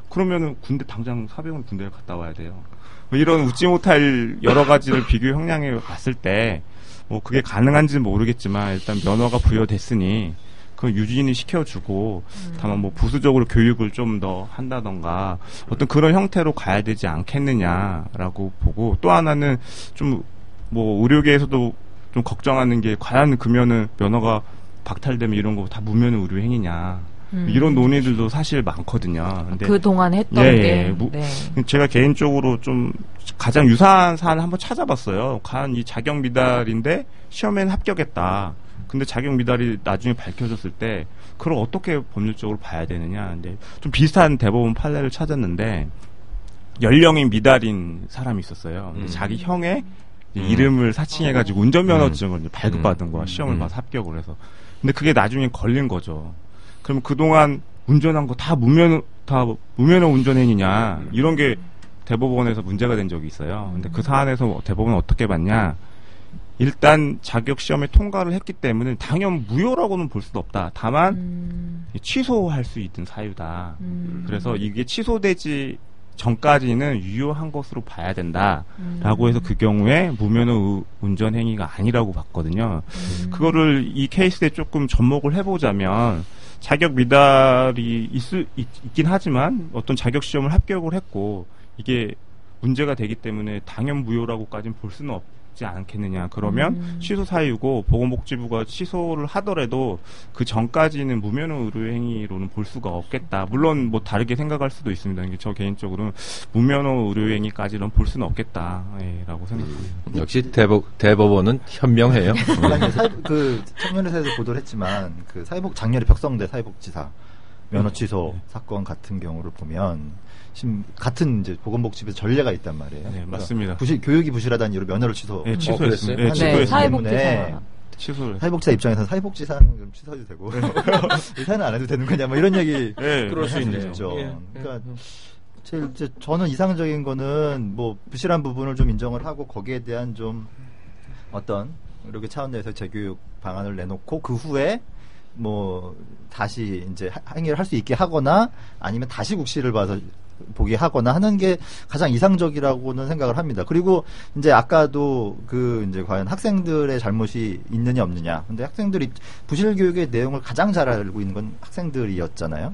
그러면은 당장 사병은 군대를 갔다 와야 돼요. 뭐 이런 웃지 못할 여러 가지를 비교 형량해 봤을 때 뭐 그게 가능한지는 모르겠지만 일단 면허가 부여됐으니 그걸 유지는 시켜주고 다만 뭐 부수적으로 교육을 좀 더 한다던가 어떤 그런 형태로 가야 되지 않겠느냐라고 보고 또 하나는 좀 뭐 의료계에서도 좀 걱정하는 게 과연 그러면은 면허가 박탈되면 이런 거 다 무면 의료 행위냐. 이런 논의들도 사실 많거든요. 근데 그동안 했던 게. 제가 개인적으로 좀 가장 유사한 사안을 한번 찾아봤어요. 과연 이 자격 미달인데 시험에는 합격했다. 근데 자격 미달이 나중에 밝혀졌을 때 그걸 어떻게 법률적으로 봐야 되느냐. 근데 좀 비슷한 대법원 판례를 찾았는데 연령이 미달인 사람이 있었어요. 근데 자기 형의 이름을 사칭해가지고 운전면허증을 발급받은 거야. 시험을 봐서 합격을 해서. 근데 그게 나중에 걸린 거죠. 그러면 그동안 운전한 거 다 무면허 운전행위냐 이런 게 대법원에서 문제가 된 적이 있어요. 근데 그 사안에서 대법원은 어떻게 봤냐? 일단 자격 시험에 통과를 했기 때문에 당연 무효라고는 볼 수도 없다. 다만 취소할 수 있는 사유다. 그래서 이게 취소되지 전까지는 유효한 것으로 봐야 된다라고 해서 그 경우에 무면허 운전 행위가 아니라고 봤거든요. 그거를 이 케이스에 조금 접목을 해보자면 자격 미달이 있긴 하지만 어떤 자격 시험을 합격을 했고 이게 문제가 되기 때문에 당연 무효라고까지는 볼 수는 없지 않겠느냐. 그러면 취소 사유고 보건복지부가 취소를 하더라도 그 전까지는 무면허 의료행위로는 볼 수가 없겠다. 물론 뭐 다르게 생각할 수도 있습니다. 저 개인적으로는 무면허 의료행위까지는 볼 수는 없겠다라고 생각합니다. 역시 대법원은 현명해요. 그 청년회사에서 보도를 했지만 그 작년에 벽성대 사회복지사 면허 취소 사건 같은 경우를 보면 같은 이제 보건복지부에서 전례가 있단 말이에요. 네, 맞습니다. 교육이 부실하다는 이유로 면허를 취소했어요. 네, 사회복지사. 취소를. 사회복지사 입장에서는 사회복지사는 좀 취소해도 되고 의사는 안 해도 되는 거냐 뭐 이런 얘기. 네, 그럴 수 있네요. 그러니까 저는 이상적인 거는 뭐 부실한 부분을 좀 인정을 하고 거기에 대한 좀 어떤 이렇게 차원 내에서 재교육 방안을 내놓고 그 후에 뭐 다시 이제 행위를 할 수 있게 하거나 아니면 다시 국시를 봐서 보게 하거나 하는 게 가장 이상적이라고는 생각을 합니다. 그리고 이제 아까도 이제 과연 학생들의 잘못이 있느냐 없느냐. 근데 학생들이 부실 교육의 내용을 가장 잘 알고 있는 건 학생들이었잖아요.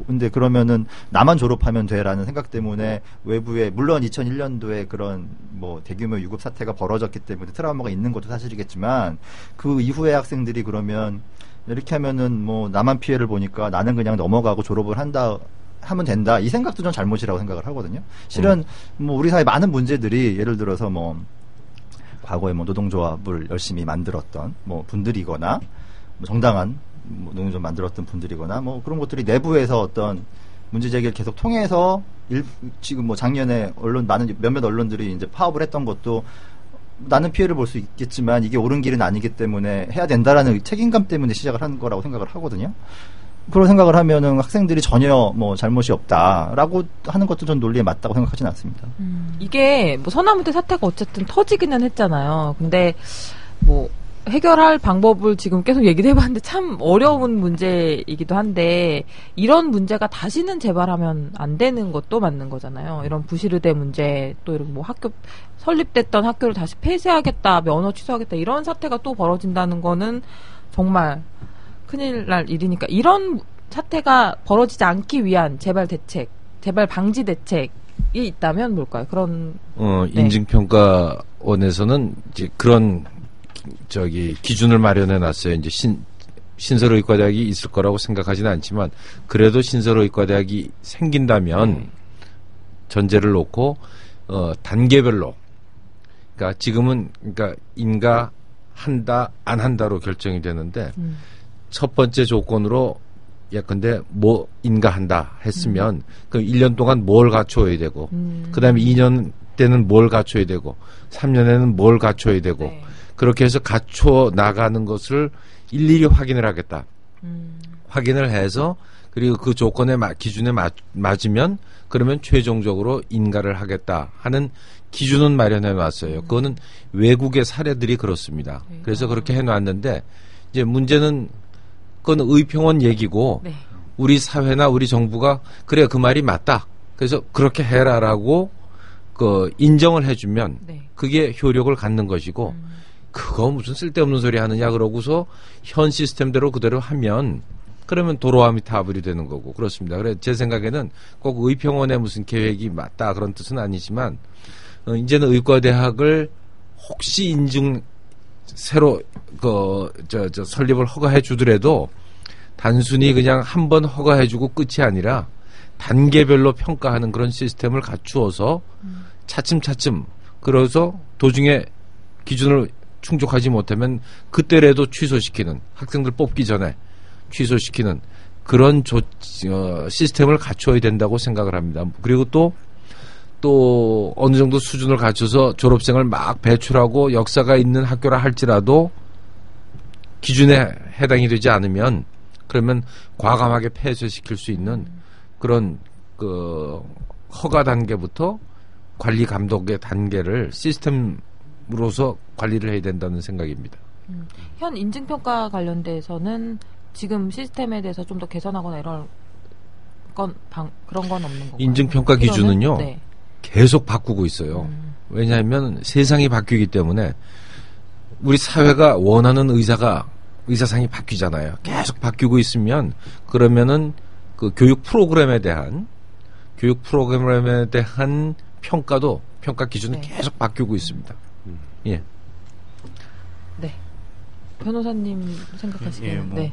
근데 그러면은 나만 졸업하면 돼라는 생각 때문에 외부에 물론 2001년도에 그런 뭐 대규모 유급 사태가 벌어졌기 때문에 트라우마가 있는 것도 사실이겠지만 그 이후에 학생들이 그러면 이렇게 하면은 뭐 나만 피해를 보니까 나는 그냥 넘어가고 졸업을 하면 된다. 이 생각도 좀 잘못이라고 생각을 하거든요. 실은 뭐 우리 사회 많은 문제들이 예를 들어서 뭐 과거에 뭐 노동조합을 열심히 만들었던 뭐 분들이거나 뭐 정당한 뭐 노동조합 만들었던 분들이거나 뭐 그런 것들이 내부에서 어떤 문제 제기를 계속 통해서 지금 뭐 작년에 몇몇 언론들이 이제 파업을 했던 것도 나는 피해를 볼 수 있겠지만 이게 옳은 길은 아니기 때문에 해야 된다라는 책임감 때문에 시작을 한 거라고 생각을 하거든요. 그런 생각을 하면은 학생들이 전혀 뭐 잘못이 없다라고 하는 것도 전 논리에 맞다고 생각하진 않습니다. 이게 뭐 서남대 사태가 어쨌든 터지기는 했잖아요. 근데 뭐 해결할 방법을 지금 계속 얘기를 해봤는데 참 어려운 문제이기도 한데 이런 문제가 다시는 재발하면 안 되는 것도 맞는 거잖아요. 이런 부실의대 문제 또 이런 뭐 학교 설립됐던 학교를 다시 폐쇄하겠다, 면허 취소하겠다 이런 사태가 또 벌어진다는 거는 정말 큰일 날 일이니까 이런 사태가 벌어지지 않기 위한 재발 방지 대책이 있다면 뭘까요? 그런 인증평가원에서는 이제 그런 기준을 마련해 놨어요. 이제 신설의과대학이 있을 거라고 생각하지는 않지만 그래도 신설의과대학이 생긴다면 전제를 놓고 단계별로 그러니까 지금은 인가 한다 안 한다로 결정이 되는데 첫 번째 조건으로 예컨대 뭐 인가한다 했으면 그럼 1년 동안 뭘 갖춰야 되고 그다음에 2년 때는 뭘 갖춰야 되고 3년에는 뭘 갖춰야 되고 네. 그렇게 해서 갖춰 나가는 것을 일일이 확인을 하겠다. 확인을 해서 그리고 그 조건에 기준에 맞으면 그러면 최종적으로 인가를 하겠다 하는 기준은 마련해 놨어요. 그거는 외국의 사례들이 그렇습니다. 그래서 그렇게 해놨는데 이제 문제는 그건 의평원 얘기고 네. 우리 사회나 우리 정부가 그래 그 말이 맞다. 그래서 그렇게 해라라고 인정을 해주면 네. 그게 효력을 갖는 것이고 그거 무슨 쓸데없는 소리 하느냐 그러고서 현 시스템대로 그대로 하면 그러면 도로아미 타불이 되는 거고 그렇습니다. 그래 제 생각에는 꼭 의평원의 무슨 계획이 맞다 그런 뜻은 아니지만 이제는 의과대학을 혹시 새로 설립을 허가해 주더라도 단순히 그냥 한 번 허가해 주고 끝이 아니라 단계별로 평가하는 그런 시스템을 갖추어서 차츰차츰 그래서 도중에 기준을 충족하지 못하면 그때라도 취소시키는 학생들 뽑기 전에 취소시키는 그런 시스템을 갖춰야 된다고 생각을 합니다. 그리고 또 어느 정도 수준을 갖춰서 졸업생을 막 배출하고 역사가 있는 학교라 할지라도 기준에 해당이 되지 않으면 그러면 과감하게 폐쇄시킬 수 있는 그런 허가 단계부터 관리 감독의 단계를 시스템으로서 관리를 해야 된다는 생각입니다. 현 인증평가 관련돼서는 지금 시스템에 대해서 좀 더 개선하거나 이런 그런 건 없는 건가요? 인증평가 기준은요. 네. 계속 바꾸고 있어요. 왜냐하면 세상이 바뀌기 때문에 우리 사회가 원하는 의사가 의사상이 바뀌잖아요. 계속 바뀌고 있으면 그러면은 그 교육 프로그램에 대한 평가도 평가 기준은 계속 바뀌고 있습니다. 예. 네. 변호사님 생각하시기에는 네.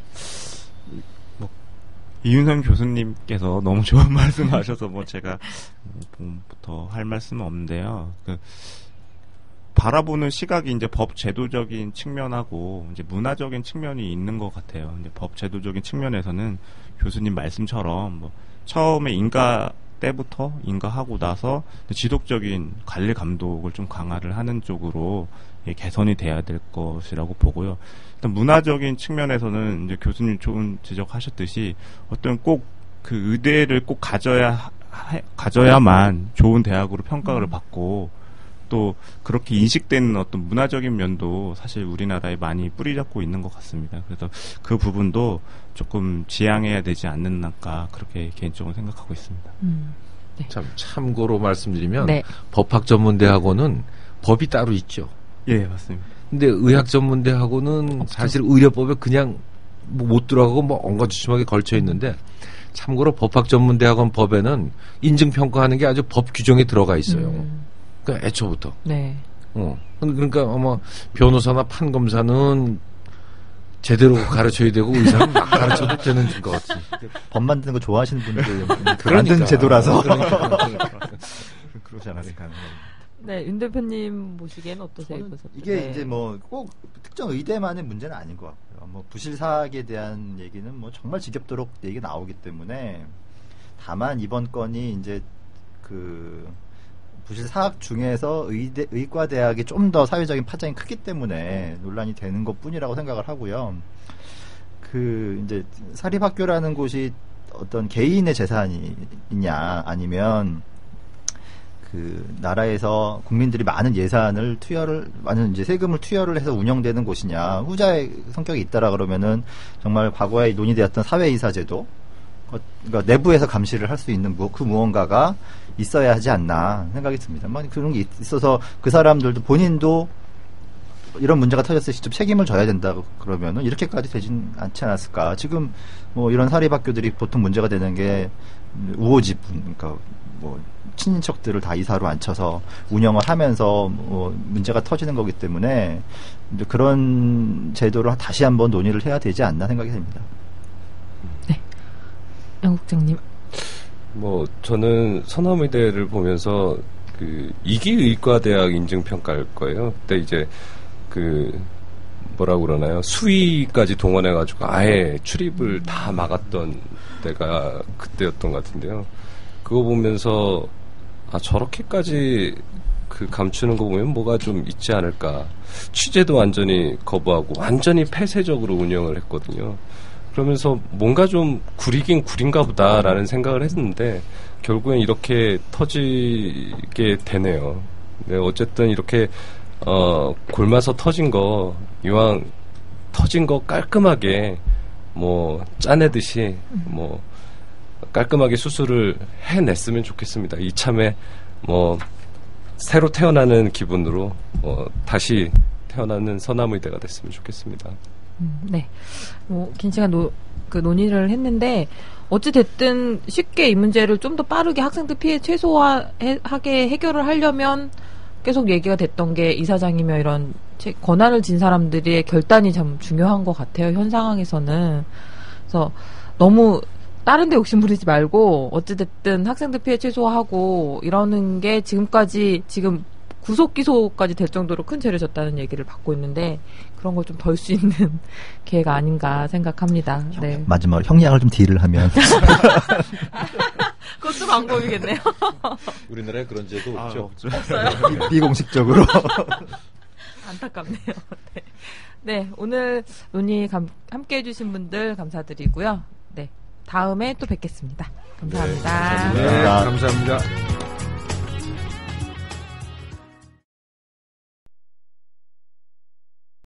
이윤선 교수님께서 너무 좋은 말씀하셔서 제가 더 할 말씀은 없는데요. 바라보는 시각이 이제 법 제도적인 측면하고 이제 문화적인 측면이 있는 것 같아요. 이제 법 제도적인 측면에서는 교수님 말씀처럼 처음에 인가 때부터 인가하고 나서 지속적인 관리 감독을 좀 강화를 하는 쪽으로 개선이 돼야 될 것이라고 보고요. 일단 문화적인 측면에서는 이제 교수님 좋은 지적하셨듯이 어떤 꼭 그 의대를 꼭 가져야만 좋은 대학으로 평가를 받고 또 그렇게 인식되는 어떤 문화적인 면도 사실 우리나라에 많이 뿌리 잡고 있는 것 같습니다. 그래서 그 부분도 조금 지양해야 되지 않는가 그렇게 개인적으로 생각하고 있습니다. 네. 참고로 말씀드리면 법학전문대학원은 법이 따로 있죠. 예, 맞습니다. 근데 의학전문대학원은 사실 의료법에 그냥 못 들어가고 엉거주춤하게 걸쳐 있는데 참고로 법학전문대학원 법에는 인증평가하는 게 아주 법 규정에 들어가 있어요. 그러니까 애초부터. 네. 그러니까 변호사나 판검사는 제대로 가르쳐야 되고 의사는 막 가르쳐도 되는 것 같지. 법 만드는 거 좋아하시는 분들 만든 제도라서 그러지 않았을까. 네, 윤 대표님 보시기에는 어떠세요? 이게 이제 꼭 특정 의대만의 문제는 아닌 것 같고요. 부실 사학에 대한 얘기는 정말 지겹도록 얘기가 나오기 때문에 다만 이번 건이 이제 부실 사학 중에서 의과대학이 좀 더 사회적인 파장이 크기 때문에 논란이 되는 것뿐이라고 생각을 하고요. 이제 사립학교라는 곳이 어떤 개인의 재산이냐 아니면 나라에서 국민들이 많은 예산을 많은 이제 세금을 투여를 해서 운영되는 곳이냐 후자의 성격이 있다라 그러면은 정말 과거에 논의되었던 사회이사제도 그러니까 내부에서 감시를 할 수 있는 그 무언가가 있어야 하지 않나 생각이 듭니다. 그런 게 있어서 그 사람들도 본인도 이런 문제가 터졌을 때 직접 책임을 져야 된다 그러면은 이렇게까지 되진 않지 않았을까. 지금 이런 사립학교들이 보통 문제가 되는 게 우호지분, 그러니까 친인척들을 다 이사로 앉혀서 운영을 하면서 문제가 터지는 거기 때문에 그런 제도를 다시 한번 논의를 해야 되지 않나 생각이 됩니다. 네, 양 국장님. 저는 서남의대를 보면서 이기의과대학 인증평가할 거예요. 그때 이제 뭐라고 그러나요? 수위까지 동원해가지고 아예 출입을 다 막았던 때가 그때였던 것 같은데요. 그거 보면서 저렇게까지 감추는 거 보면 뭐가 좀 있지 않을까. 취재도 완전히 거부하고 완전히 폐쇄적으로 운영을 했거든요. 그러면서 뭔가 좀 구리긴 구린가 보다라는 생각을 했는데 결국엔 이렇게 터지게 되네요. 네, 어쨌든 이렇게 골마서 터진 거 이왕 터진 거 깔끔하게 짜내듯이 깔끔하게 수술을 해냈으면 좋겠습니다. 이참에 새로 태어나는 기분으로 다시 태어나는 서남의대가 됐으면 좋겠습니다. 네. 긴 시간 논의를 했는데 어찌 됐든 쉽게 이 문제를 좀 더 빠르게 학생들 피해 최소화하게 해결을 하려면 계속 얘기가 됐던 게 이사장이며 이런 권한을 진 사람들의 결단이 참 중요한 것 같아요. 현 상황에서는. 그래서 너무 다른 데 욕심 부리지 말고 어찌됐든 학생들 피해 최소화하고 이러는 게 지금 구속 기소까지 될 정도로 큰 죄를 졌다는 얘기를 받고 있는데 그런 걸 좀 덜 수 있는 기회가 아닌가 생각합니다. 네. 마지막으로 형량을 좀 딜을 하면 그것도 방법이겠네요. 우리나라에 그런 제도 없죠. 없어요. 비공식적으로. 안타깝네요. 네. 네, 오늘 논의 함께 해주신 분들 감사드리고요. 네, 다음에 또 뵙겠습니다. 감사합니다. 네, 감사합니다.